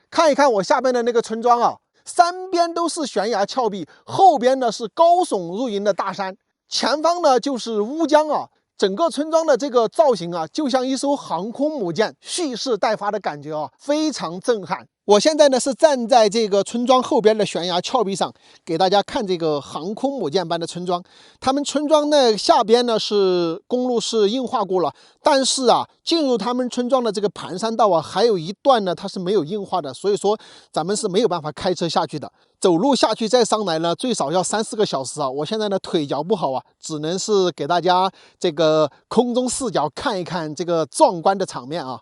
看一看我下边的那个村庄啊，三边都是悬崖峭壁，后边呢是高耸入云的大山，前方呢就是乌江啊。整个村庄的这个造型啊，就像一艘航空母舰蓄势待发的感觉啊，非常震撼。我现在呢是站在这个村庄后边的悬崖峭壁上，给大家看这个航空母舰般的村庄。他们村庄呢下边呢是公路是硬化过了，但是啊，进入他们村庄的这个盘山道啊，还有一段呢它是没有硬化的，所以说咱们是没有办法开车下去的。走路下去再上来呢，最少要3-4个小时啊！我现在呢腿脚不好啊，只能是给大家这个空中视角看一看这个壮观的场面啊。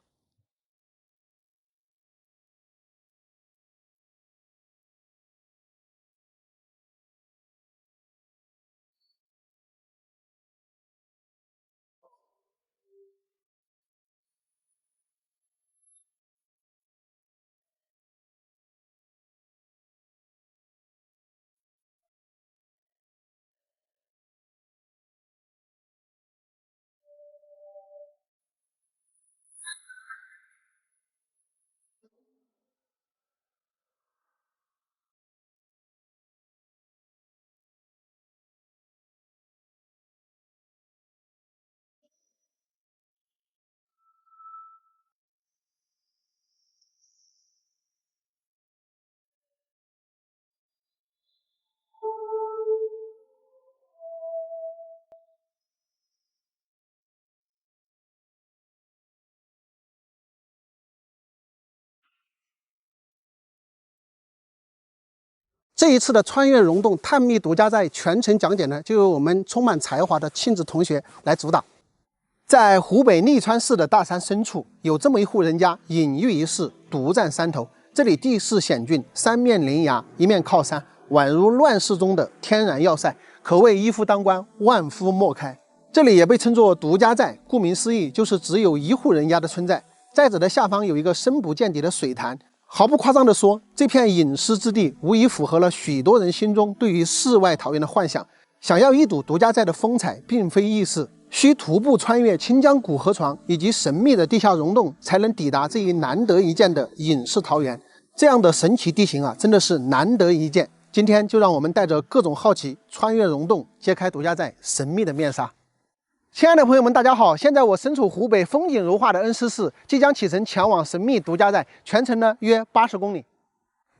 这一次的穿越溶洞探秘独家寨全程讲解呢，就由我们充满才华的庆子同学来主导。在湖北利川市的大山深处，有这么一户人家，隐喻一世，独占山头。这里地势险峻，三面临崖，一面靠山，宛如乱世中的天然要塞，可谓一夫当关，万夫莫开。这里也被称作独家寨，顾名思义，就是只有一户人家的村寨。寨子的下方有一个深不见底的水潭。毫不夸张地说，这片隐士之地无疑符合了许多人心中对于世外桃源的幻想。想要一睹独家寨的风采，并非易事，需徒步穿越清江古河床以及神秘的地下溶洞，才能抵达这一难得一见的隐士桃源。这样的神奇地形啊，真的是难得一见。今天就让我们带着各种好奇，穿越溶洞，揭开独家寨神秘的面纱。亲爱的朋友们，大家好！现在我身处湖北风景如画的恩施市，即将启程前往神秘独家寨，全程呢约80公里。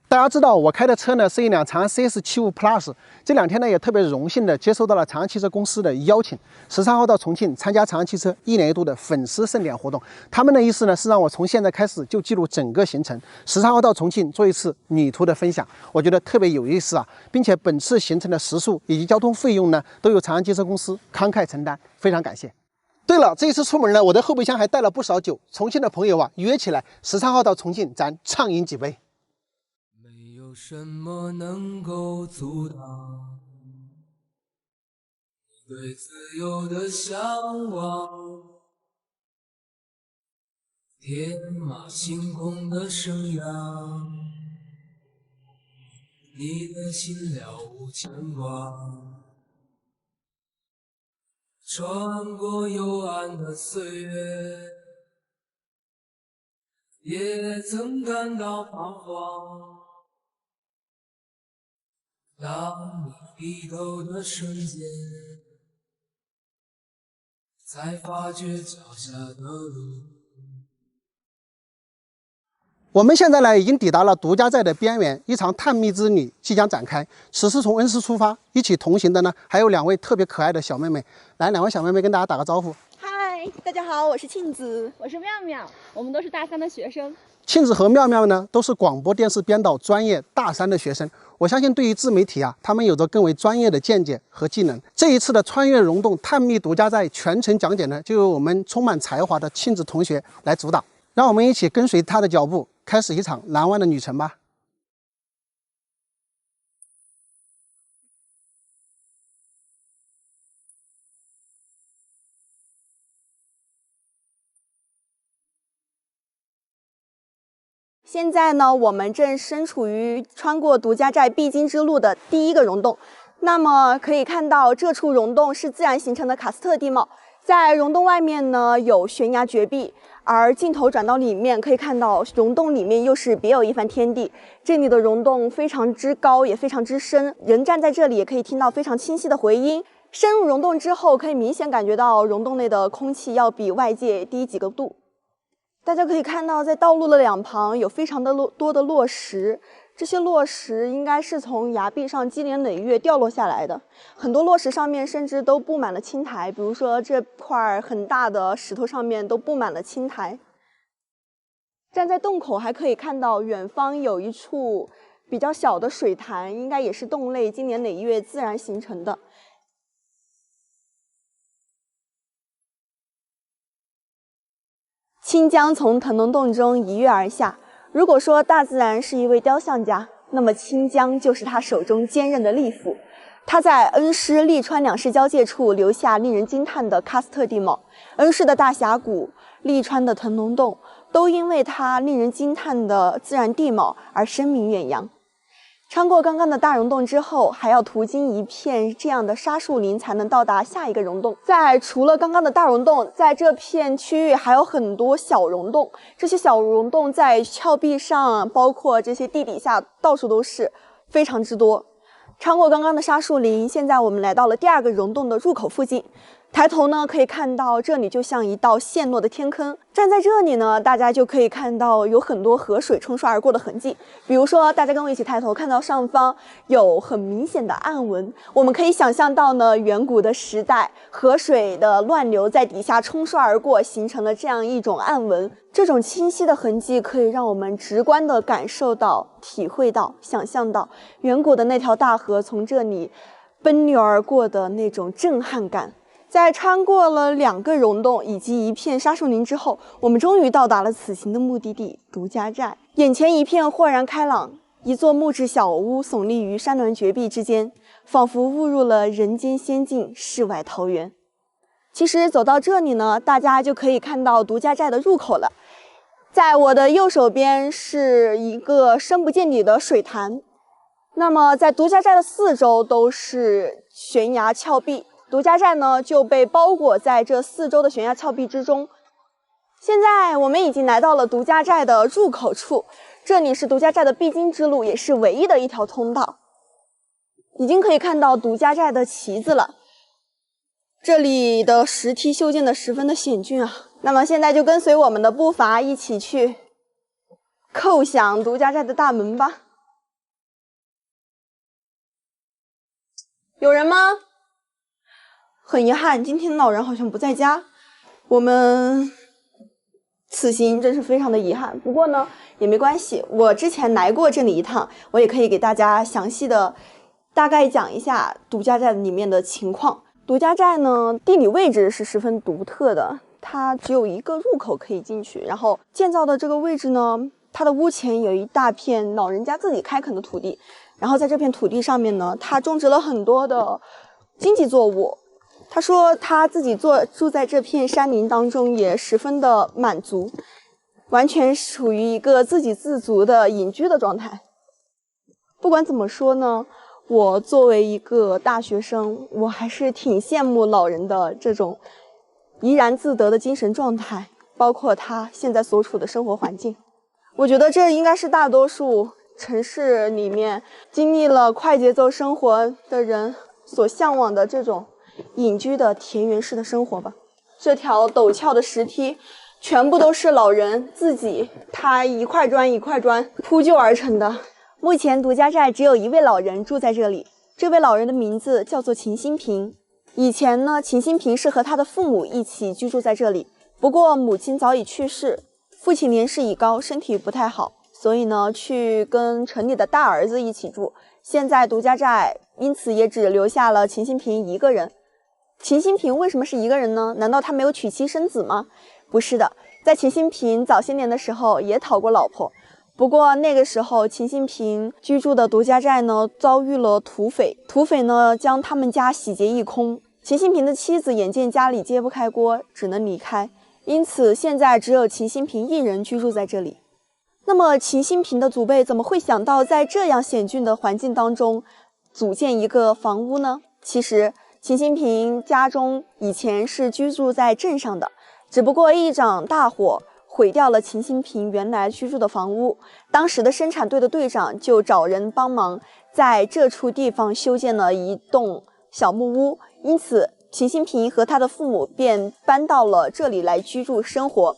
大家知道我开的车呢是一辆长安 CS75 Plus， 这2天呢也特别荣幸的接收到了长安汽车公司的邀请，13号到重庆参加长安汽车1年1度的粉丝盛典活动。他们的意思呢是让我从现在开始就记录整个行程，13号到重庆做一次旅途的分享，我觉得特别有意思啊，并且本次行程的食宿以及交通费用呢都由长安汽车公司慷慨承担，非常感谢。对了，这一次出门呢，我的后备箱还带了不少酒，重庆的朋友啊约起来，13号到重庆咱畅饮几杯。没有什么能够阻挡你对自由的向往，天马行空的生养，你的心了无牵挂，穿过幽暗的岁月，也曾感到彷徨。当你低头的瞬间，才发觉脚下的路。我们现在呢已经抵达了独家寨的边缘，一场探秘之旅即将展开。此次从恩施出发，一起同行的呢还有2位特别可爱的小妹妹。来，2位小妹妹跟大家打个招呼。嗨，大家好，我是庆子，我是妙妙，我们都是大3的学生。庆子和妙妙呢都是广播电视编导专业大3的学生，我相信对于自媒体啊，他们有着更为专业的见解和技能。这一次的穿越溶洞探秘独家寨全程讲解呢，就由我们充满才华的庆子同学来主导，让我们一起跟随他的脚步，开始一场难忘的旅程吧。现在呢，我们正身处于穿过独家寨必经之路的第1个溶洞。那么可以看到，这处溶洞是自然形成的喀斯特地貌，在溶洞外面呢有悬崖绝壁，而镜头转到里面，可以看到溶洞里面又是别有一番天地。这里的溶洞非常之高，也非常之深，人站在这里也可以听到非常清晰的回音。深入溶洞之后，可以明显感觉到溶洞内的空气要比外界低几个度。大家可以看到，在道路的两旁有非常多的落石。这些落石应该是从崖壁上积年累月掉落下来的，很多落石上面甚至都布满了青苔，比如说这块很大的石头上面都布满了青苔。站在洞口还可以看到远方有一处比较小的水潭，应该也是洞内经年累月自然形成的。清江从腾龙洞中一跃而下。如果说大自然是一位雕像家，那么清江就是他手中坚韧的利斧。他在恩施、利川两市交界处留下令人惊叹的喀斯特地貌，恩施的大峡谷、利川的腾龙洞都因为它令人惊叹的自然地貌而声名远扬。穿过刚刚的大溶洞之后，还要途经一片这样的沙树林才能到达下一个溶洞。除了刚刚的大溶洞，在这片区域还有很多小溶洞，这些小溶洞在峭壁上，包括这些地底下，到处都是，非常之多。穿过刚刚的沙树林，现在我们来到了第二个溶洞的入口附近。抬头呢，可以看到这里就像一道陷落的天坑。站在这里呢，大家就可以看到有很多河水冲刷而过的痕迹。比如说，大家跟我一起抬头，看到上方有很明显的暗纹。我们可以想象到呢，远古的时代，河水的乱流在底下冲刷而过，形成了这样一种暗纹。这种清晰的痕迹可以让我们直观地感受到、体会到、想象到远古的那条大河从这里奔流而过的那种震撼感。在穿过了2个溶洞以及一片沙树林之后，我们终于到达了此行的目的地独家寨。眼前一片豁然开朗，一座木质小屋耸立于山峦绝壁之间，仿佛误入了人间仙境，世外桃源。其实走到这里呢，大家就可以看到独家寨的入口了。在我的右手边是一个深不见底的水潭，那么在独家寨的4周都是悬崖峭壁。独家寨呢就被包裹在这4周的悬崖峭壁之中。现在我们已经来到了独家寨的入口处，这里是独家寨的必经之路，也是唯一的一条通道。已经可以看到独家寨的旗子了，这里的石梯修建的十分的险峻啊。那么现在就跟随我们的步伐一起去叩响独家寨的大门吧。有人吗？很遗憾，今天老人好像不在家，我们此行真是非常的遗憾。不过呢，也没关系，我之前来过这里一趟，我也可以给大家详细的大概讲一下独家寨里面的情况。独家寨呢，地理位置是十分独特的，它只有一个入口可以进去，然后建造的这个位置呢，它的屋前有一大片老人家自己开垦的土地，然后在这片土地上面呢，他种植了很多的经济作物。他说他自己住在这片山林当中也十分的满足，完全处于一个自给自足的隐居的状态。不管怎么说呢，我作为一个大学生，我还是挺羡慕老人的这种怡然自得的精神状态，包括他现在所处的生活环境。我觉得这应该是大多数城市里面经历了快节奏生活的人所向往的这种隐居的田园式的生活吧。这条陡峭的石梯全部都是老人自己，他一块砖一块砖铺就而成的。目前独家寨只有一位老人住在这里，这位老人的名字叫做秦新平。以前呢，秦新平是和他的父母一起居住在这里，不过母亲早已去世，父亲年事已高，身体不太好，所以呢，去跟城里的大儿子一起住。现在独家寨因此也只留下了秦新平一个人。秦新平为什么是一个人呢？难道他没有娶妻生子吗？不是的，在秦新平早些年的时候也讨过老婆，不过那个时候秦新平居住的独家寨呢遭遇了土匪，土匪呢将他们家洗劫一空。秦新平的妻子眼见家里揭不开锅，只能离开，因此现在只有秦新平一人居住在这里。那么秦新平的祖辈怎么会想到在这样险峻的环境当中组建一个房屋呢？其实秦新平家中以前是居住在镇上的，只不过一场大火毁掉了秦新平原来居住的房屋。当时的生产队的队长就找人帮忙，在这处地方修建了一栋小木屋，因此秦新平和他的父母便搬到了这里来居住生活。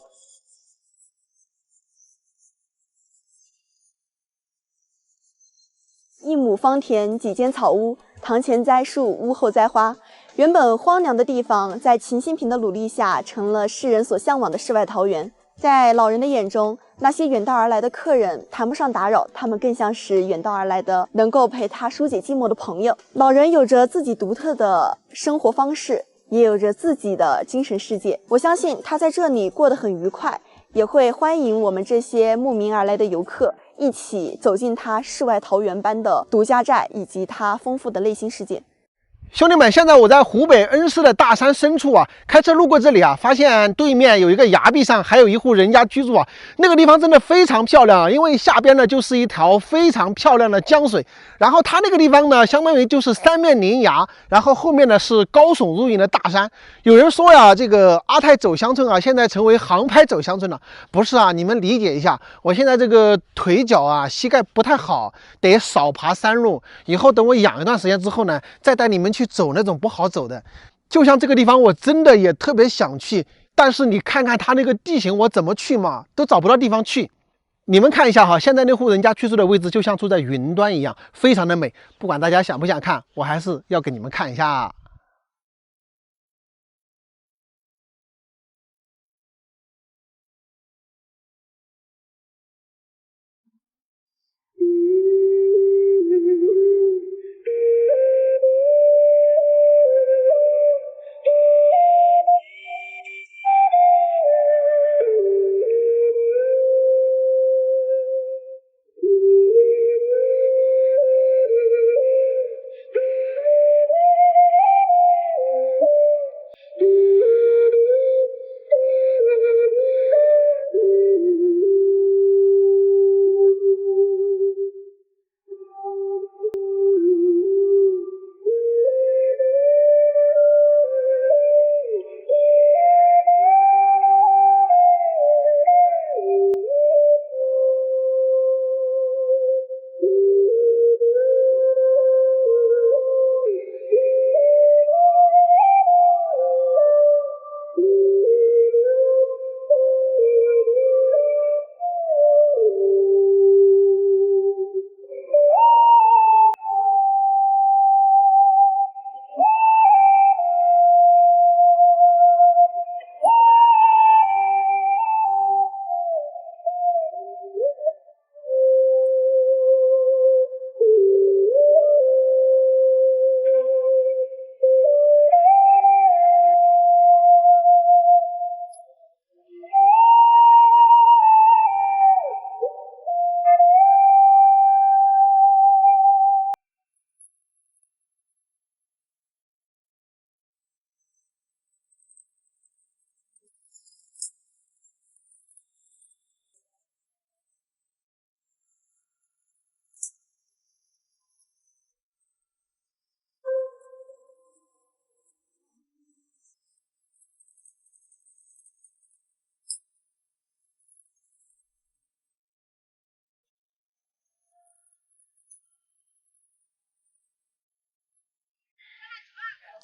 一亩方田，几间草屋，堂前栽树，屋后栽花。原本荒凉的地方，在秦新平的努力下，成了世人所向往的世外桃源。在老人的眼中，那些远道而来的客人谈不上打扰，他们更像是远道而来的能够陪他疏解寂寞的朋友。老人有着自己独特的生活方式，也有着自己的精神世界。我相信他在这里过得很愉快，也会欢迎我们这些慕名而来的游客一起走进他世外桃源般的独家寨，以及他丰富的内心世界。兄弟们，现在我在湖北恩施的大山深处啊，开车路过这里啊，发现对面有一个崖壁上还有一户人家居住啊，那个地方真的非常漂亮啊，因为下边呢就是一条非常漂亮的江水，然后它那个地方呢，相当于就是三面临崖，然后后面呢是高耸入云的大山。有人说呀，这个阿泰走乡村啊，现在成为航拍走乡村了，不是啊，你们理解一下，我现在这个腿脚啊，膝盖不太好，得少爬山路，以后等我养一段时间之后呢，再带你们去走那种不好走的。就像这个地方我真的也特别想去，但是你看看它那个地形我怎么去嘛，都找不到地方去。你们看一下哈，现在那户人家居住的位置就像住在云端一样，非常的美。不管大家想不想看，我还是要给你们看一下。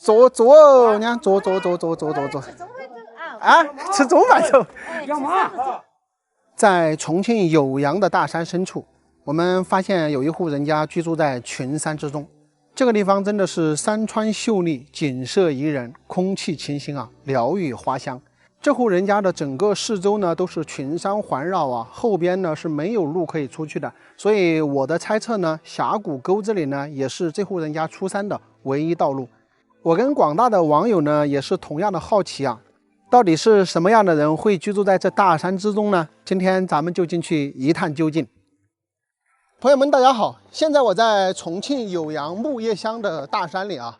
左，你看左，啊，吃中饭走。在重庆酉阳的大山深处，我们发现有一户人家居住在群山之中。这个地方真的是山川秀丽，景色宜人，空气清新啊，鸟语花香。这户人家的整个四周呢都是群山环绕啊，后边呢是没有路可以出去的，所以我的猜测呢，峡谷沟这里呢也是这户人家出山的唯一道路。我跟广大的网友呢也是同样的好奇啊，到底是什么样的人会居住在这大山之中呢？今天咱们就进去一探究竟。朋友们大家好，现在我在重庆酉阳木叶乡的大山里啊。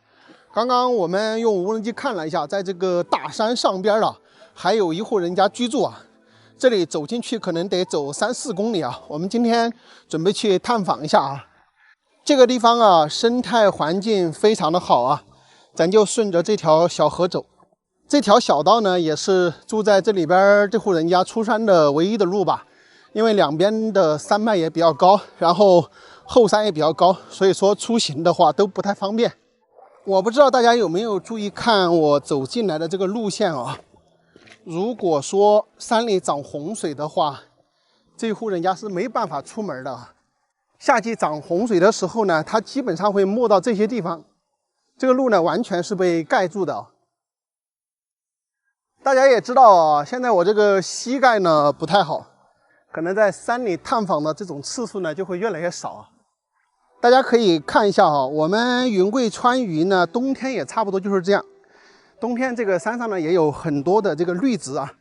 刚刚我们用无人机看了一下，在这个大山上边啊，还有一户人家居住啊。这里走进去可能得走3-4公里啊。我们今天准备去探访一下啊。这个地方啊，生态环境非常的好啊。咱就顺着这条小河走。这条小道呢，也是住在这里边这户人家出山的唯一的路吧。因为两边的山脉也比较高，然后后山也比较高，所以说出行的话都不太方便。我不知道大家有没有注意看我走进来的这个路线啊？如果说山里涨洪水的话，这户人家是没办法出门的。夏季涨洪水的时候呢，它基本上会没到这些地方，这个路呢完全是被盖住的。大家也知道啊，现在我这个膝盖呢不太好。可能在山里探访的这种次数呢，就会越来越少啊。大家可以看一下啊，我们云贵川渝呢，冬天也差不多就是这样。冬天这个山上呢，也有很多的这个绿植啊，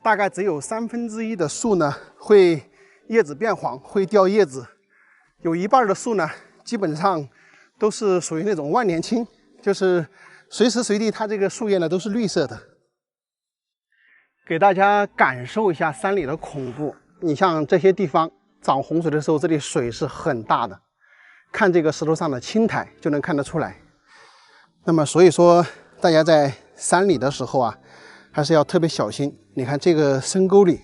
大概只有1/3的树呢会叶子变黄，会掉叶子，有一半的树呢，基本上都是属于那种万年青，就是随时随地它这个树叶呢都是绿色的。给大家感受一下山里的恐怖。你像这些地方涨洪水的时候，这里水是很大的，看这个石头上的青苔就能看得出来。那么所以说大家在山里的时候啊，还是要特别小心。你看这个深沟里，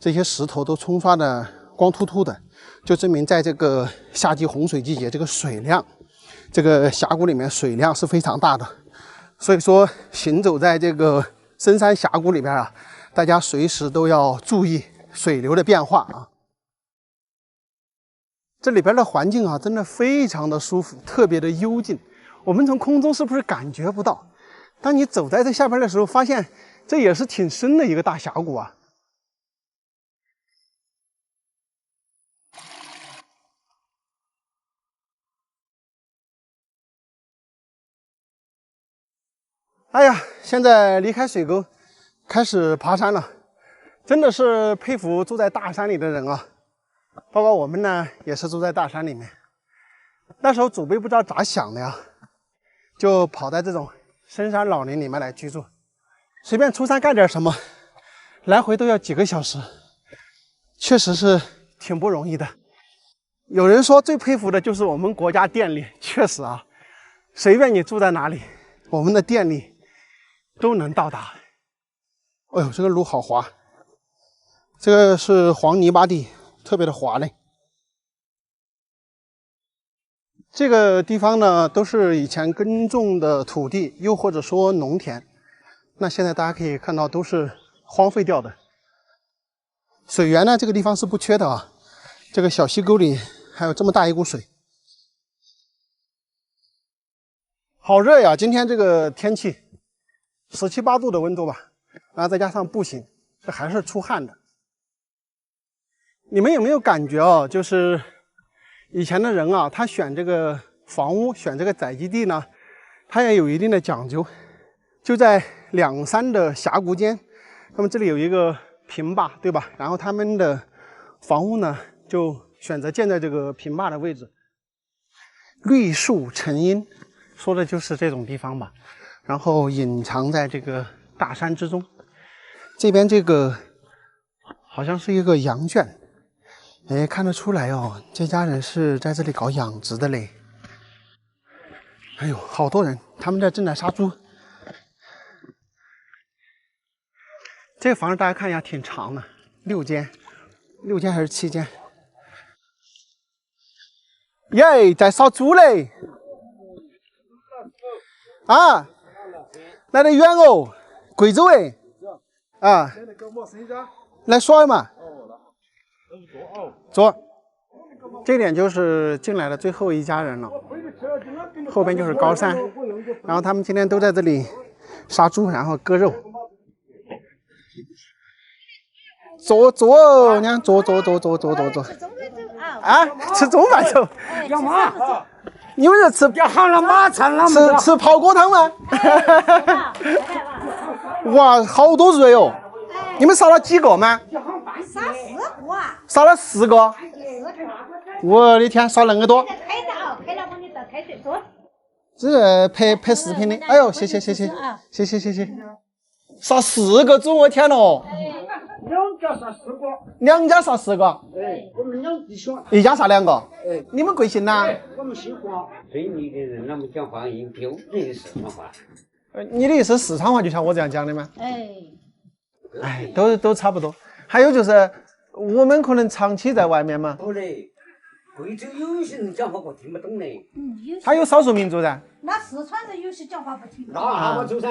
这些石头都冲刷的光秃秃的，就证明在这个夏季洪水季节，这个水量，这个峡谷里面水量是非常大的。所以说行走在这个深山峡谷里边啊，大家随时都要注意水流的变化啊。这里边的环境啊，真的非常的舒服，特别的幽静。我们从空中是不是感觉不到？当你走在这下边的时候，发现这也是挺深的一个大峡谷啊。哎呀，现在离开水沟，开始爬山了。真的是佩服住在大山里的人啊，包括我们呢，也是住在大山里面。那时候祖辈不知道咋想的呀，就跑在这种深山老林里面来居住，随便出山干点什么，来回都要几个小时，确实是挺不容易的。有人说最佩服的就是我们国家电力，确实啊，随便你住在哪里，我们的电力都能到达。哎呦，这个路好滑。这个是黄泥巴地，特别的滑嘞。这个地方呢，都是以前耕种的土地，又或者说农田。那现在大家可以看到，都是荒废掉的。水源呢，这个地方是不缺的啊。这个小溪沟里还有这么大一股水，好热呀！今天这个天气，17、18度的温度吧，然后再加上步行，这还是出汗的。你们有没有感觉啊？就是以前的人啊，他选这个房屋、选这个宅基地呢，他也有一定的讲究。就在两山的峡谷间，那么这里有一个平坝，对吧？然后他们的房屋呢，就选择建在这个平坝的位置。绿树成荫，说的就是这种地方吧。然后隐藏在这个大山之中。这边这个好像是一个羊圈。哎，看得出来哦，这家人是在这里搞养殖的嘞。哎呦，好多人，他们这正在杀猪。这个房子大家看一下，挺长的，6间还是7间？耶，在杀猪嘞！啊，来得远哦，贵州哎。啊，来耍嘛。坐，这点就是进来的最后一家人了，后边就是高山，然后他们今天都在这里杀猪，然后割肉。坐，你看坐。啊，吃中饭走。要马？你们是吃要喊了马餐了？吃泡锅汤吗？哇，好多肉哟！你们杀了几个吗？杀4个啊！杀了4个。我的天，杀那么多！开了我给你倒开水喝。这是拍视频的。哎呦，谢谢。杀4个猪，我天喽！两家杀4个。2家杀4个。哎，我们2弟兄。一家杀2个。哎，你们贵姓呐？我们姓黄。对你的人，那么讲话用标准的四川话。你的意思四川话就像我这样讲的吗？哎，都差不多。还有就是我们可能长期在外面嘛。不嘞，贵州有一些人讲话我听不懂嘞。还有少数民族噻。那四川人有些讲话不听。那还不走噻？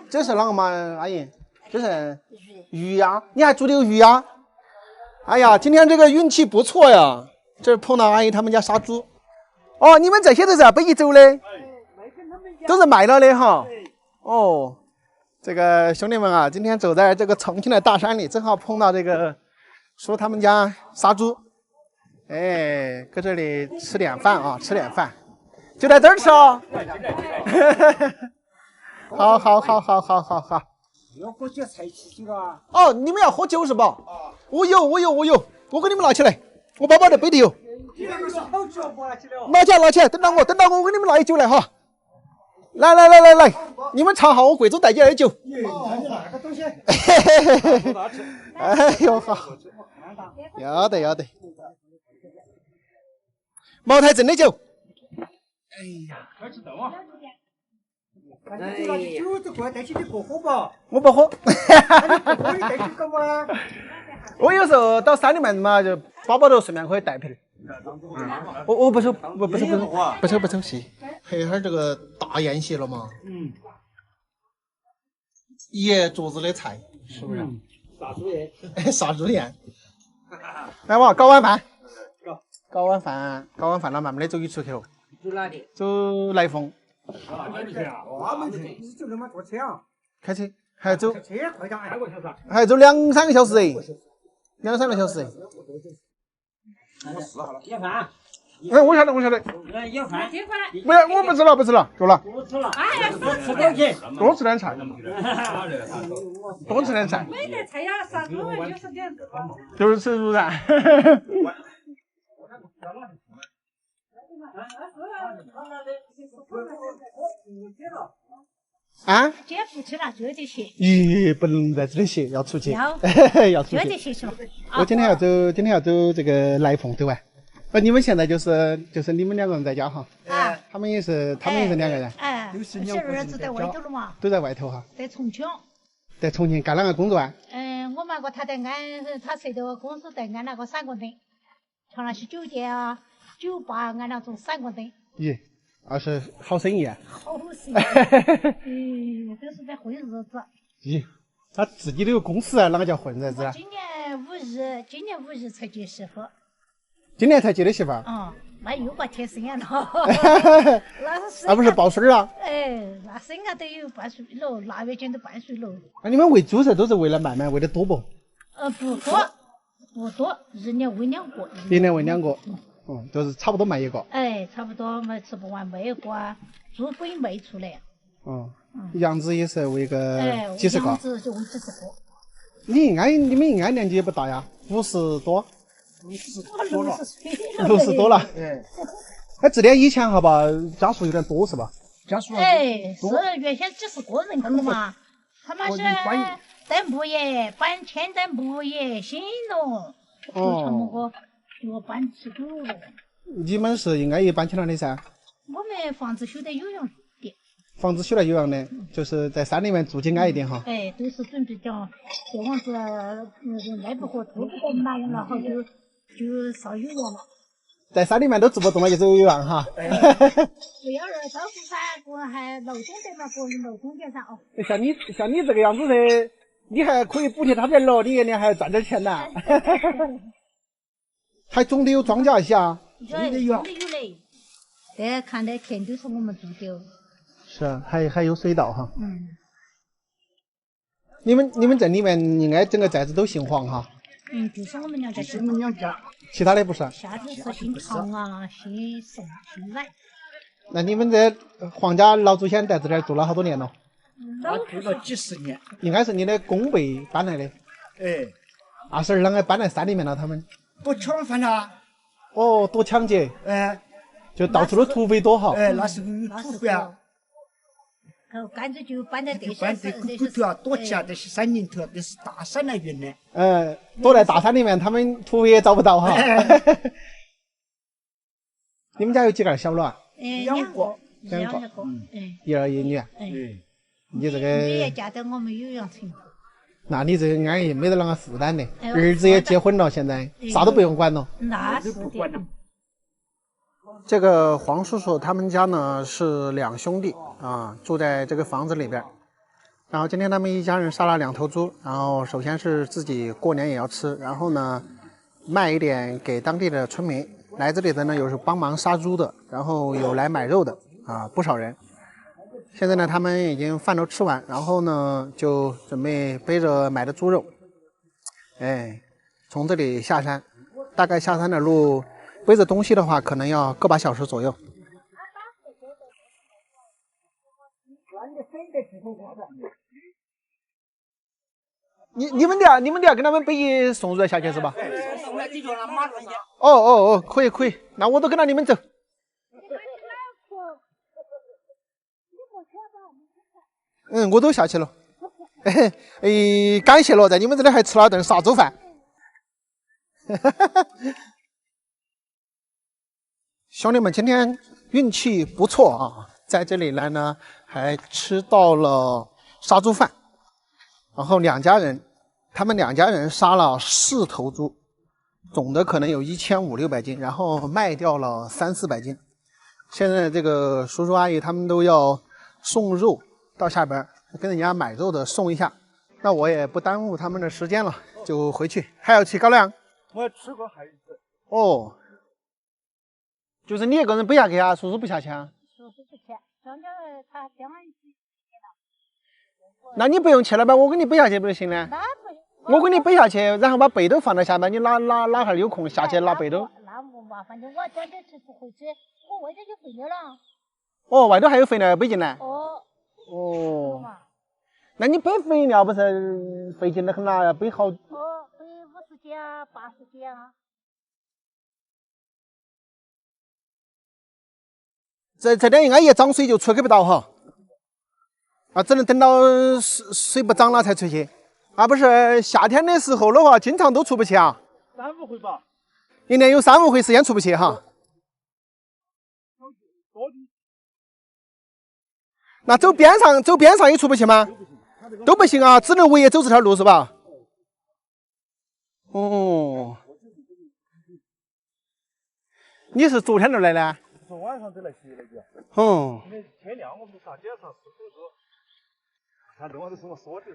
这是啷个嘛，阿姨？这是鱼呀，你还煮的有鱼呀？哎呀，今天这个运气不错呀，这碰到阿姨他们家杀猪。哦，你们这些都是要背起走的，都是卖了的哈。哦，这个兄弟们啊，今天走在这个重庆的大山里，正好碰到这个说他们家杀猪，哎，搁这里吃点饭啊，吃点饭，就在这儿吃哦。好。要喝些菜吃酒啊？哦，你们要喝酒是吧？我有，我给你们拿起来，我包包的背的有。你那个是好酒不拿起来？拿起来，等到我给你们拿一酒来哈。来，你们尝好我贵州带进来的酒。那个东西。哎呦好，要得。茅台镇的酒。哎呀，快去动啊！你拿起酒都过来带起你不喝吧？我不喝。你带起干嘛？我有时候到山里面嘛，就包包头顺便可以带瓶。我不抽戏，还有这个大宴席了嘛。一桌子的菜，是不是？杀猪宴。来嘛，搞碗饭。搞碗饭了，慢慢的走一出去了。走哪里？走来凤。你就那么坐车啊？开车还要走？车快点，5个小时。还要走2-3个小时，2-3个小时。我试好了。要饭？哎，我晓得。要饭？不要，我不吃了，够了。不吃了。哎，多吃点菜。多吃点菜。没得菜呀，杀猪就是点。就是吃猪噻。啊？今天不吃了，就得歇。咦，不能在这里歇，要出去。要出去。就得歇去了。我今天要走这个来凤走完。你们现在就是你们2个人在家哈？他们也是2个人。小儿子在外头了嘛？都在外头哈。在重庆。在重庆干哪个工作啊？我妈个他设的公司在安那个闪光灯，像那些酒店啊、酒吧安那种闪光灯。咦，是好生意啊！好生意。都是在混日子。咦，他自己都有公司啊，哪个叫混日子啊？今年五日才结媳妇。今年才结的媳妇儿？那又把贴身了。那不是抱孙儿啊？那身都有半岁了，腊月间都半岁了。那你们喂猪噻，都是为了卖卖，喂的多不？不多，1年喂2个。1年喂2个，都是差不多卖1个。差不多卖吃不完卖1个啊，猪可以卖出来。羊子也是喂个几十个。羊子就喂几十个。你们应该年纪也不大呀，50多。60多了。这点以前哈吧，家数有点多是吧？家数。是原先几十个人口嘛，他们是等木业、搬迁等木业、兴隆，就全部个就搬起走了。你们是应该也搬迁了的噻？我们房子修得有样的。房子修得有样的，就是在山里面住起矮一点哈。都是准备讲这房子耐不活住不得嘛，然后就烧有样了。在山里面都住不动了，就走有样哈。不要人招呼噻，个人还劳动的嘛，个人劳动点噻哦。像你这个样子的，你还可以补贴他点了，你一年还要赚点钱呢。还种的有庄稼一些啊？种的有嘞。这看的田都是我们种的。是啊，还有水稻哈。你们镇里面应该整个寨子都姓黄哈。就是我们2家。是我们2家。其他的不是？下头是姓唐啊，姓宋、姓冉。那你们这黄家老祖先在这儿住了好多年了？住了几十年。应该是你的公辈搬来的。那时候啷个搬来山里面了？他们不抢饭啊？多抢劫。就到处都土匪多哈。那时候有土匪啊。干脆就搬到这些不需要躲起来，这些山林头，这是大山来源的。躲在大山里面，他们图也找不到哈。你们家有几个小娃？2个。2个。一儿一女。你这个。女也嫁到我们酉阳城。那你这个安逸，没得啷个负担的。儿子也结婚了，现在啥都不用管了。那是不管了。这个黄叔叔他们家呢是2兄弟啊，住在这个房子里边。然后今天他们一家人杀了2头猪，然后首先是自己过年也要吃，然后呢卖一点给当地的村民。来这里的呢有是帮忙杀猪的，然后有来买肉的啊，不少人。现在呢他们已经饭都吃完，然后呢就准备背着买的猪肉，从这里下山，大概下山的路。背着东西的话，可能要个把小时左右。你们得要跟他们背送肉下去是吧？哦，可以，那我都跟着你们走。我都下去了。感谢了，在你们这里还吃了顿杀猪饭。兄弟们今天运气不错啊，在这里来呢还吃到了杀猪饭，然后他们两家人杀了4头猪，总的可能有1500-600斤，然后卖掉了300-400斤。现在这个叔叔阿姨他们都要送肉到下边跟人家买肉的送一下，那我也不耽误他们的时间了，就回去。还要去高粱？我吃过还有一次。哦。就是你一个人背下去啊，叔叔不下去啊？叔叔不去，张家他将来去了。那你不用去了吧？我给你背下去不就行了？那不，我给你背下去，然后把被都放到下面，你哪哈有空下去拿被都？那不麻烦的，我张家吃不回去，我外头就肥牛了。哦，外头还有肥料背进来？哦。那你背肥料不是费劲的很啦？要背好。背50斤啊，80斤啊。这点应该一涨水就出去不到哈，只能等到水不涨了才出去，不是夏天的时候的话，经常都出不去啊。3-5回吧。1年有3-5回时间出不去哈。那走边上也出不去吗？都不行啊，只能唯一走这条路是吧？哦。你是昨天就来的？昨晚上就来洗了去。因为天亮我们就上街上吃火锅，看这晚都是我说的。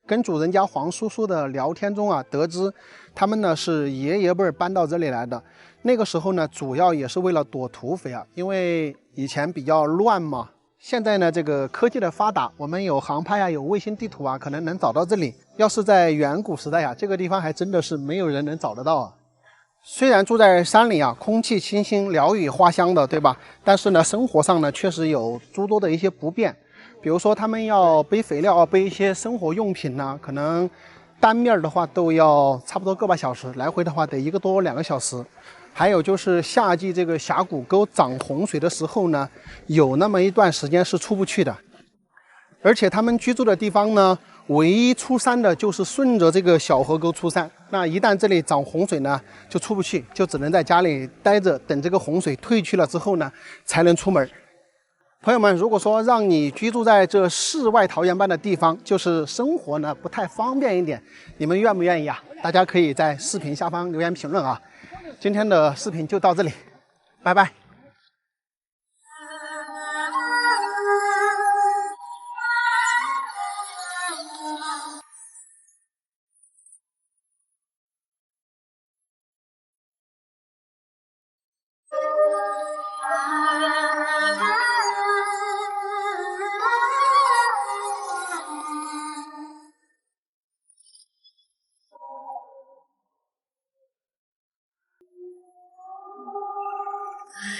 跟主人家黄叔叔的聊天中啊，得知他们呢是爷爷辈搬到这里来的。那个时候呢，主要也是为了躲土匪啊，因为以前比较乱嘛。现在呢，这个科技的发达，我们有航拍啊，有卫星地图啊，可能能找到这里。要是在远古时代啊，这个地方还真的是没有人能找得到啊。虽然住在山里啊，空气清新、鸟语花香的，对吧？但是呢，生活上呢，确实有诸多的一些不便。比如说，他们要背肥料，背一些生活用品呢，可能单面的话都要差不多个把小时，来回的话得1个多2个小时。还有就是夏季这个峡谷沟涨洪水的时候呢，有那么一段时间是出不去的。而且他们居住的地方呢，唯一出山的就是顺着这个小河沟出山。那一旦这里涨洪水呢，就出不去，就只能在家里待着，等这个洪水退去了之后呢，才能出门。朋友们，如果说让你居住在这世外桃源般的地方，就是生活呢不太方便一点，你们愿不愿意啊？大家可以在视频下方留言评论啊。今天的视频就到这里，拜拜。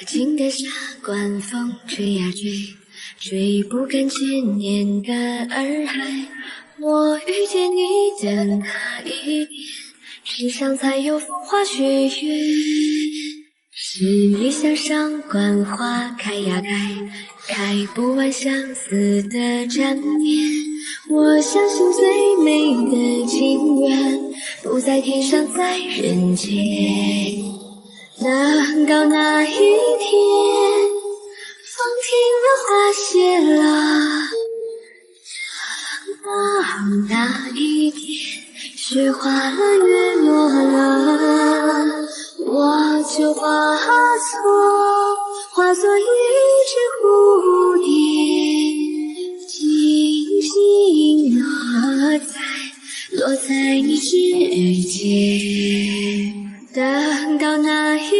静的沙管风吹呀吹，吹不干千年的洱海。我遇见你的那一年，世上才有风花雪月。是你向上观花开呀开，开不完相思的缠绵。我相信最美的情缘，不在天上，在人间。等到那一天，风停了，花谢了。等到那一天，雪化了，月落了，我就化作一只蝴蝶，静静落在你指尖。等到那一天，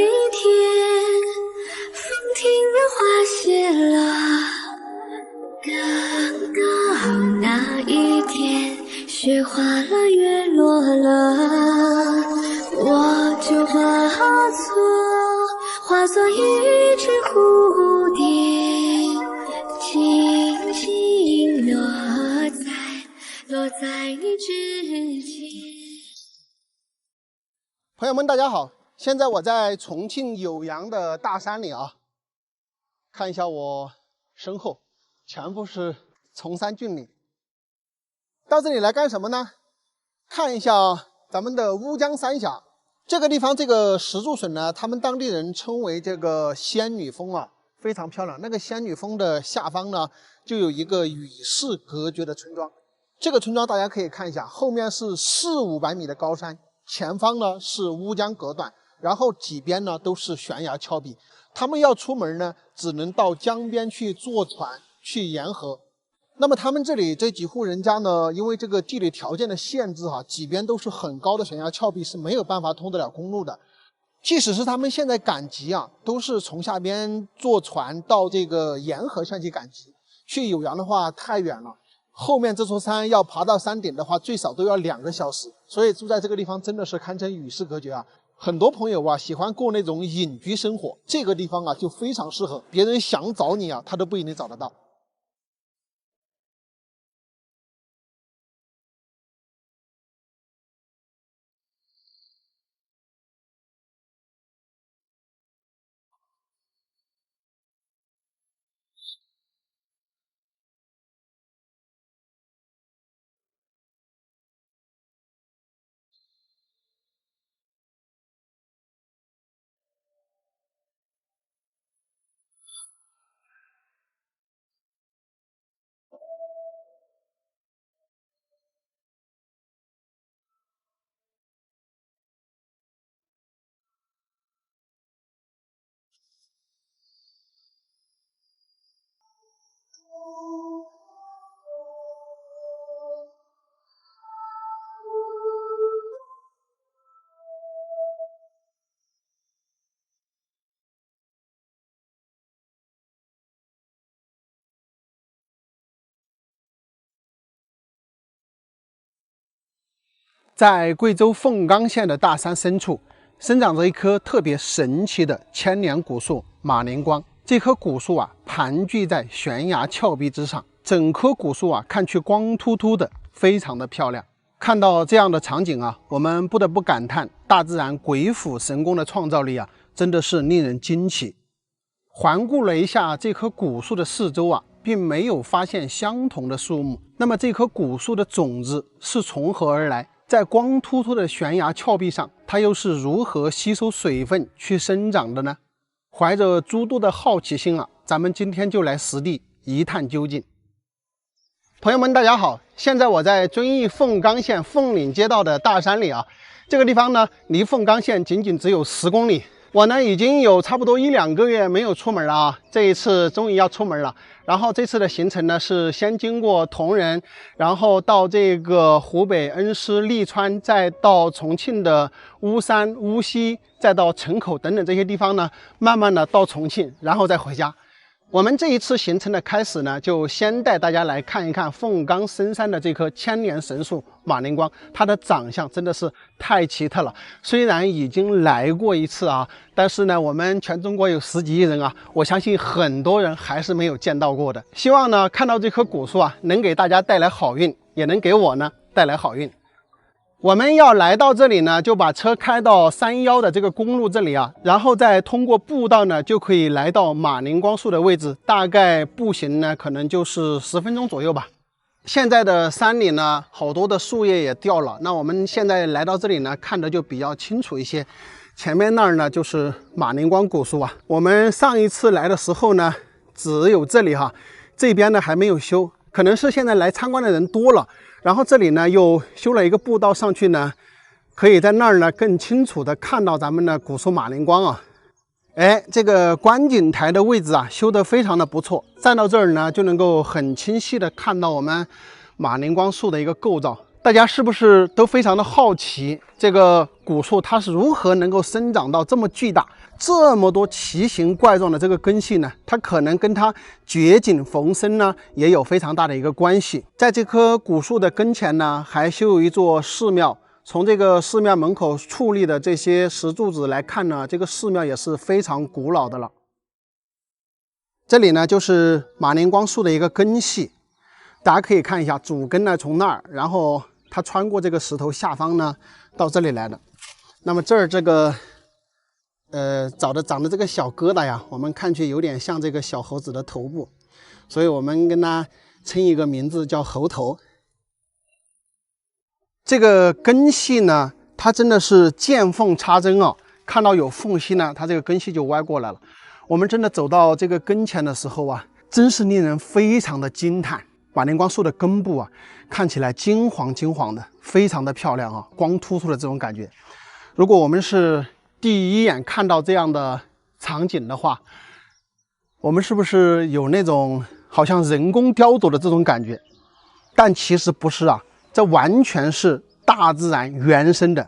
风停了，花谢了。等到那一天，雪化了，月落了，我就化作一只蝴蝶，静静落在你指尖。朋友们，大家好！现在我在重庆酉阳的大山里啊，看一下我身后，全部是崇山峻岭。到这里来干什么呢？看一下咱们的乌江三峡。这个地方，这个石柱笋呢，他们当地人称为这个仙女峰啊，非常漂亮。那个仙女峰的下方呢，就有一个与世隔绝的村庄。这个村庄大家可以看一下，后面是400-500米的高山，前方呢是乌江隔断，然后几边呢都是悬崖峭壁。他们要出门呢，只能到江边去坐船去沿河。那么他们这里这几户人家呢，因为这个地理条件的限制啊，几边都是很高的悬崖峭壁，是没有办法通得了公路的。即使是他们现在赶集啊，都是从下边坐船到这个沿河上去赶集。去酉阳的话太远了，后面这座山要爬到山顶的话，最少都要2个小时。所以住在这个地方真的是堪称与世隔绝啊。很多朋友啊喜欢过那种隐居生活，这个地方啊就非常适合，别人想找你啊，他都不一定找得到。在贵州凤冈县的大山深处，生长着一棵特别神奇的千年古树马林光。这棵古树啊，盘踞在悬崖峭壁之上，整棵古树啊，看去光秃秃的，非常的漂亮。看到这样的场景啊，我们不得不感叹大自然鬼斧神工的创造力啊，真的是令人惊奇。环顾了一下这棵古树的四周啊，并没有发现相同的树木。那么这棵古树的种子是从何而来？在光秃秃的悬崖峭壁上，它又是如何吸收水分去生长的呢？怀着诸多的好奇心啊，咱们今天就来实地一探究竟。朋友们，大家好，现在我在遵义凤冈县凤岭街道的大山里啊，这个地方呢，离凤冈县仅仅只有10公里。我呢已经有差不多1-2个月没有出门了啊，这一次终于要出门了。然后这次的行程呢是先经过铜仁，然后到这个湖北恩施、利川，再到重庆的巫山、巫溪，再到城口等等这些地方呢，慢慢的到重庆，然后再回家。我们这一次行程的开始呢，就先带大家来看一看凤冈深山的这棵千年神树马林光，它的长相真的是太奇特了。虽然已经来过一次啊，但是呢，我们全中国有10几亿人啊，我相信很多人还是没有见到过的。希望呢，看到这棵古树啊，能给大家带来好运，也能给我呢带来好运。我们要来到这里呢，就把车开到31的这个公路这里啊，然后再通过步道呢，就可以来到马宁光树的位置。大概步行呢，可能就是10分钟左右吧。现在的山里呢，好多的树叶也掉了。那我们现在来到这里呢，看的就比较清楚一些。前面那儿呢，就是马宁光古树啊。我们上一次来的时候呢，只有这里哈，这边呢还没有修，可能是现在来参观的人多了。然后这里呢又修了一个步道上去呢，可以在那儿呢更清楚的看到咱们的古树马宁光啊。哎，这个观景台的位置啊修得非常的不错，站到这儿呢就能够很清晰的看到我们马宁光树的一个构造。大家是不是都非常的好奇这个古树它是如何能够生长到这么巨大，这么多奇形怪状的这个根系呢？它可能跟它绝景逢生呢也有非常大的一个关系。在这棵古树的跟前呢，还修有一座寺庙。从这个寺庙门口矗立的这些石柱子来看呢，这个寺庙也是非常古老的了。这里呢就是马宁光树的一个根系，大家可以看一下，主根呢从那儿，然后它穿过这个石头下方呢到这里来的。那么这儿这个长的这个小疙瘩呀，我们看去有点像这个小猴子的头部，所以我们跟它称一个名字叫猴头。这个根系呢，它真的是见缝插针啊！看到有缝隙呢，它这个根系就歪过来了。我们真的走到这个跟前的时候啊，真是令人非常的惊叹。马宁光树的根部啊，看起来金黄金黄的，非常的漂亮啊，光秃秃的这种感觉。如果我们是第一眼看到这样的场景的话，我们是不是有那种好像人工雕琢的这种感觉？但其实不是啊。这完全是大自然原生的。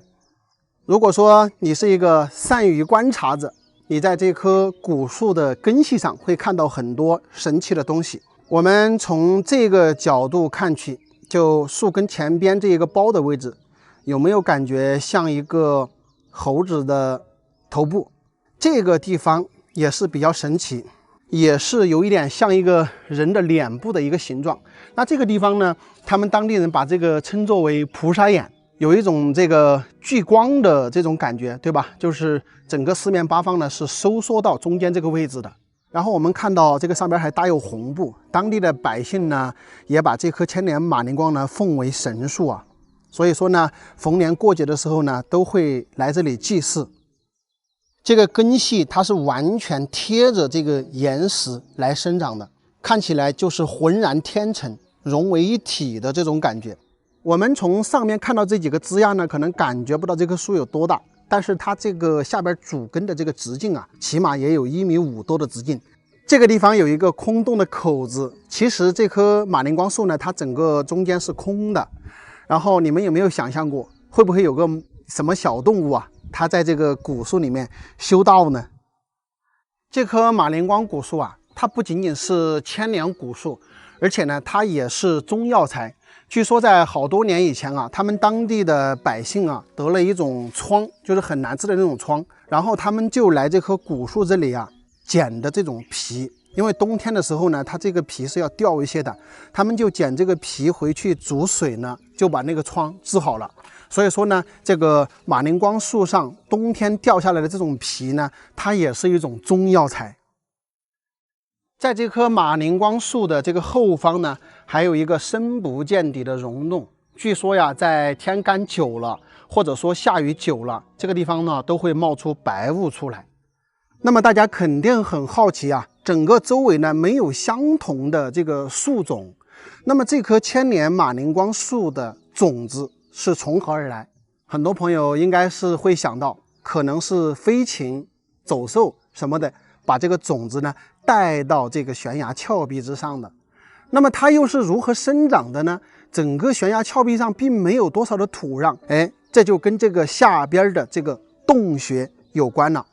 如果说你是一个善于观察者，你在这棵古树的根系上会看到很多神奇的东西。我们从这个角度看去，就树根前边这一个包的位置，有没有感觉像一个猴子的头部？这个地方也是比较神奇，也是有一点像一个人的脸部的一个形状。那这个地方呢，他们当地人把这个称作为菩萨眼，有一种这个聚光的这种感觉，对吧？就是整个四面八方呢是收缩到中间这个位置的。然后我们看到这个上边还搭有红布，当地的百姓呢也把这棵千年马宁光呢奉为神树啊，所以说呢，逢年过节的时候呢都会来这里祭祀。这个根系它是完全贴着这个岩石来生长的，看起来就是浑然天成，融为一体的这种感觉。我们从上面看到这几个枝桠呢，可能感觉不到这棵树有多大，但是它这个下边主根的这个直径啊，起码也有1.5米多的直径。这个地方有一个空洞的口子，其实这棵马宁光树呢，它整个中间是空的。然后你们有没有想象过，会不会有个什么小动物啊，它在这个古树里面修道呢？这棵马宁光古树啊，它不仅仅是千年古树，而且呢，它也是中药材。据说在好多年以前啊，他们当地的百姓啊得了一种疮，就是很难治的那种疮，然后他们就来这棵古树这里啊捡的这种皮，因为冬天的时候呢，它这个皮是要掉一些的，他们就捡这个皮回去煮水呢，就把那个疮治好了。所以说呢，这个马宁光树上冬天掉下来的这种皮呢，它也是一种中药材。在这棵马宁光树的这个后方呢，还有一个深不见底的溶洞。据说呀，在天干久了，或者说下雨久了，这个地方呢都会冒出白雾出来。那么大家肯定很好奇啊，整个周围呢没有相同的这个树种，那么这棵千年马宁光树的种子是从何而来？很多朋友应该是会想到，可能是飞禽走兽什么的把这个种子呢带到这个悬崖峭壁之上的。那么它又是如何生长的呢？整个悬崖峭壁上并没有多少的土壤，这就跟这个下边的这个洞穴有关了。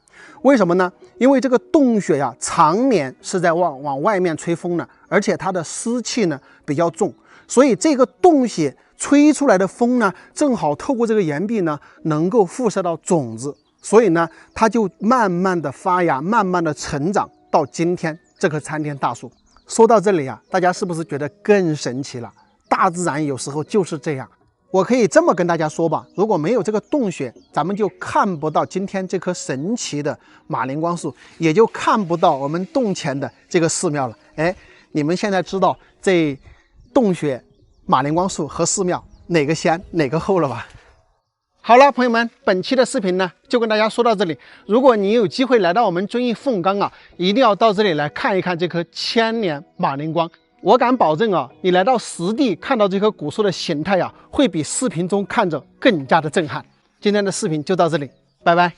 为什么呢？因为这个洞穴呀，常年是在往外面吹风呢，而且它的湿气呢比较重，所以这个洞穴吹出来的风呢，正好透过这个岩壁呢，能够辐射到种子，所以呢，它就慢慢的发芽，慢慢的成长到今天这棵参天大树。说到这里啊，大家是不是觉得更神奇了？大自然有时候就是这样，我可以这么跟大家说吧，如果没有这个洞穴，咱们就看不到今天这棵神奇的马铃光树，也就看不到我们洞前的这个寺庙了。哎，你们现在知道这洞穴、马铃光树和寺庙哪个先哪个后了吧？好了，朋友们，本期的视频呢就跟大家说到这里。如果你有机会来到我们遵义凤冈啊，一定要到这里来看一看这棵千年马铃光。我敢保证啊，你来到实地看到这棵古树的形态啊，会比视频中看着更加的震撼。今天的视频就到这里，拜拜。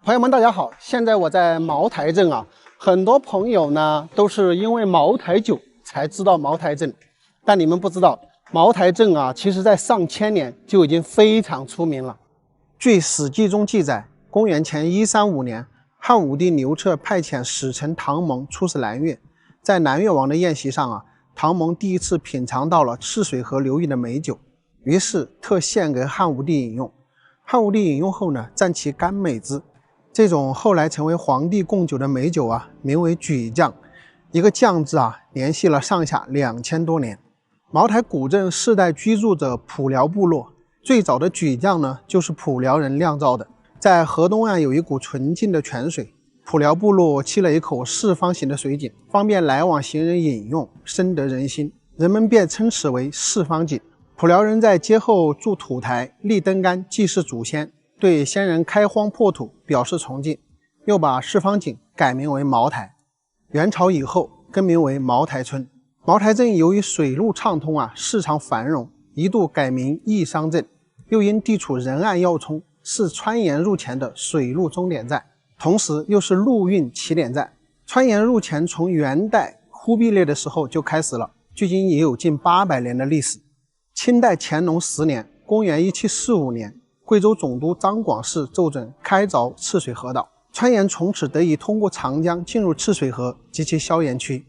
朋友们，大家好！现在我在茅台镇啊，很多朋友呢都是因为茅台酒才知道茅台镇，但你们不知道，茅台镇啊，其实在上千年就已经非常出名了。据《史记》中记载，公元前135年，汉武帝刘彻派遣使臣唐蒙出使南越，在南越王的宴席上啊，唐蒙第一次品尝到了赤水河流域的美酒，于是特献给汉武帝饮用。汉武帝饮用后呢，赞其甘美之。这种后来成为皇帝贡酒的美酒啊，名为举酱，一个酱字啊，联系了上下2000多年。茅台古镇世代居住着普辽部落，最早的举酱呢，就是普辽人酿造的。在河东岸有一股纯净的泉水，普辽部落砌了一口四方形的水井，方便来往行人饮用，深得人心，人们便称此为四方井。普辽人在街后筑土台，立灯杆祭祀祖先，对先人开荒破土表示崇敬，又把四方井改名为茅台。元朝以后更名为茅台村。茅台镇由于水路畅通啊，市场繁荣，一度改名义商镇，又因地处仁爱要冲，是川盐入黔的水路终点站，同时又是陆运起点站。川盐入黔从元代忽必烈的时候就开始了，距今也有近800年的历史。清代乾隆10年，公元1745年，贵州总督张广世奏准开凿赤水河道，川盐从此得以通过长江进入赤水河及其消盐区。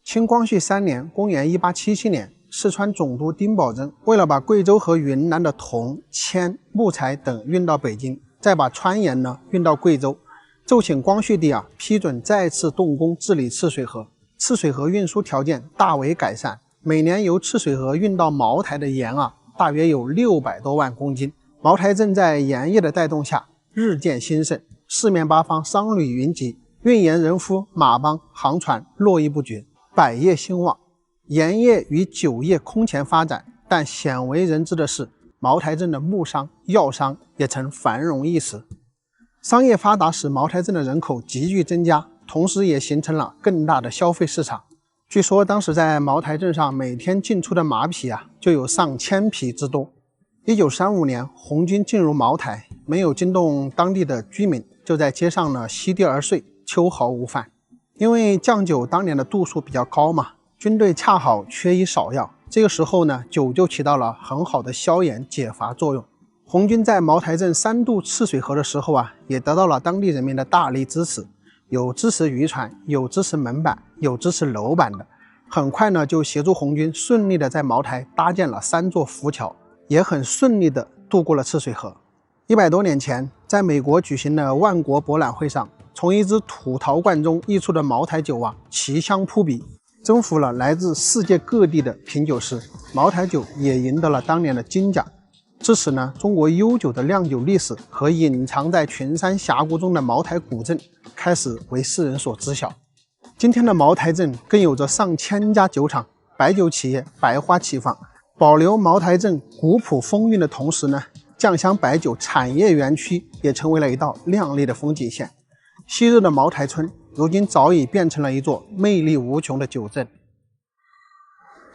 清光绪3年，公元1877年，四川总督丁宝桢为了把贵州和云南的铜、铅、木材等运到北京，再把川盐呢运到贵州，奏请光绪帝啊批准再次动工治理赤水河。赤水河运输条件大为改善，每年由赤水河运到茅台的盐啊，大约有600多万公斤。茅台镇在盐业的带动下日渐兴盛，四面八方商旅云集，运盐人夫、马帮、航船络绎不绝，百业兴旺。盐业与酒业空前发展，但鲜为人知的是，茅台镇的木商、药商也曾繁荣一时。商业发达使茅台镇的人口急剧增加，同时也形成了更大的消费市场。据说当时在茅台镇上每天进出的马匹啊，就有上千匹之多。1935年，红军进入茅台，没有惊动当地的居民，就在街上呢席地而睡，秋毫无犯。因为酱酒当年的度数比较高嘛，军队恰好缺医少药，这个时候呢，酒就起到了很好的消炎解乏作用。红军在茅台镇3渡赤水河的时候啊，也得到了当地人民的大力支持，有支持渔船，有支持门板，有支持楼板的。很快呢，就协助红军顺利的在茅台搭建了3座浮桥，也很顺利的渡过了赤水河。100多年前，在美国举行的万国博览会上，从一只土陶罐中溢出的茅台酒啊，奇香扑鼻，征服了来自世界各地的品酒师。茅台酒也赢得了当年的金奖。至此呢，中国悠久的酿酒历史和隐藏在群山峡谷中的茅台古镇开始为世人所知晓。今天的茅台镇更有着上千家酒厂，白酒企业百花齐放。保留茅台镇古朴风韵的同时呢，酱香白酒产业园区也成为了一道亮丽的风景线。昔日的茅台村如今早已变成了一座魅力无穷的酒镇。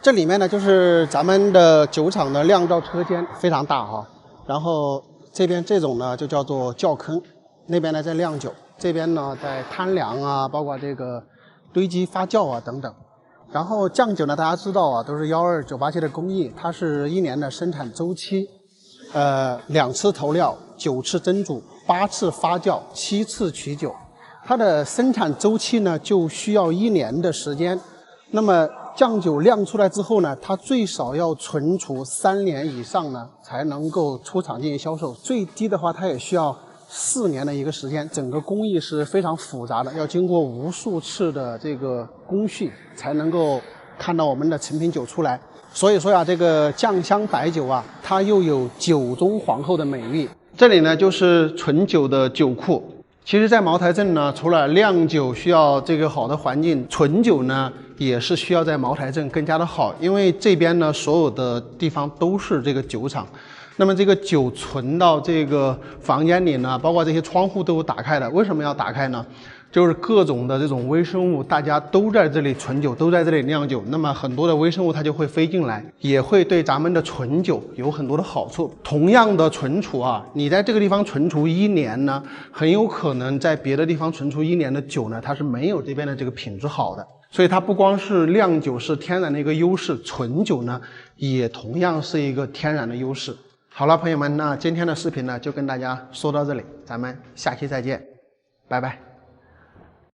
这里面呢，就是咱们的酒厂的酿造车间，非常大哈。然后这边这种呢就叫做窖坑，那边呢在酿酒，这边呢在摊粮啊，包括这个堆积发酵啊等等。然后酱酒呢，大家知道啊，都是12987的工艺，它是1年的生产周期，2次投料，9次蒸煮，8次发酵，7次取酒。它的生产周期呢，就需要1年的时间。那么酱酒酿出来之后呢，它最少要存储3年以上呢，才能够出厂进行销售。最低的话，它也需要4年的一个时间。整个工艺是非常复杂的，要经过无数次的这个工序，才能够看到我们的成品酒出来。所以说呀，这个酱香白酒啊，它又有酒中皇后的美誉。这里呢，就是纯酒的酒库。其实，在茅台镇呢，除了酿酒需要这个好的环境，纯酒呢也是需要在茅台镇更加的好，因为这边呢所有的地方都是这个酒厂。那么这个酒存到这个房间里呢，包括这些窗户都有打开的。为什么要打开呢？就是各种的这种微生物，大家都在这里存酒，都在这里酿酒，那么很多的微生物它就会飞进来，也会对咱们的纯酒有很多的好处。同样的存储啊，你在这个地方存储1年呢，很有可能在别的地方存储1年的酒呢，它是没有这边的这个品质好的。所以它不光是酿酒是天然的一个优势，存酒呢也同样是一个天然的优势。好了，朋友们，那今天的视频呢就跟大家说到这里，咱们下期再见，拜拜。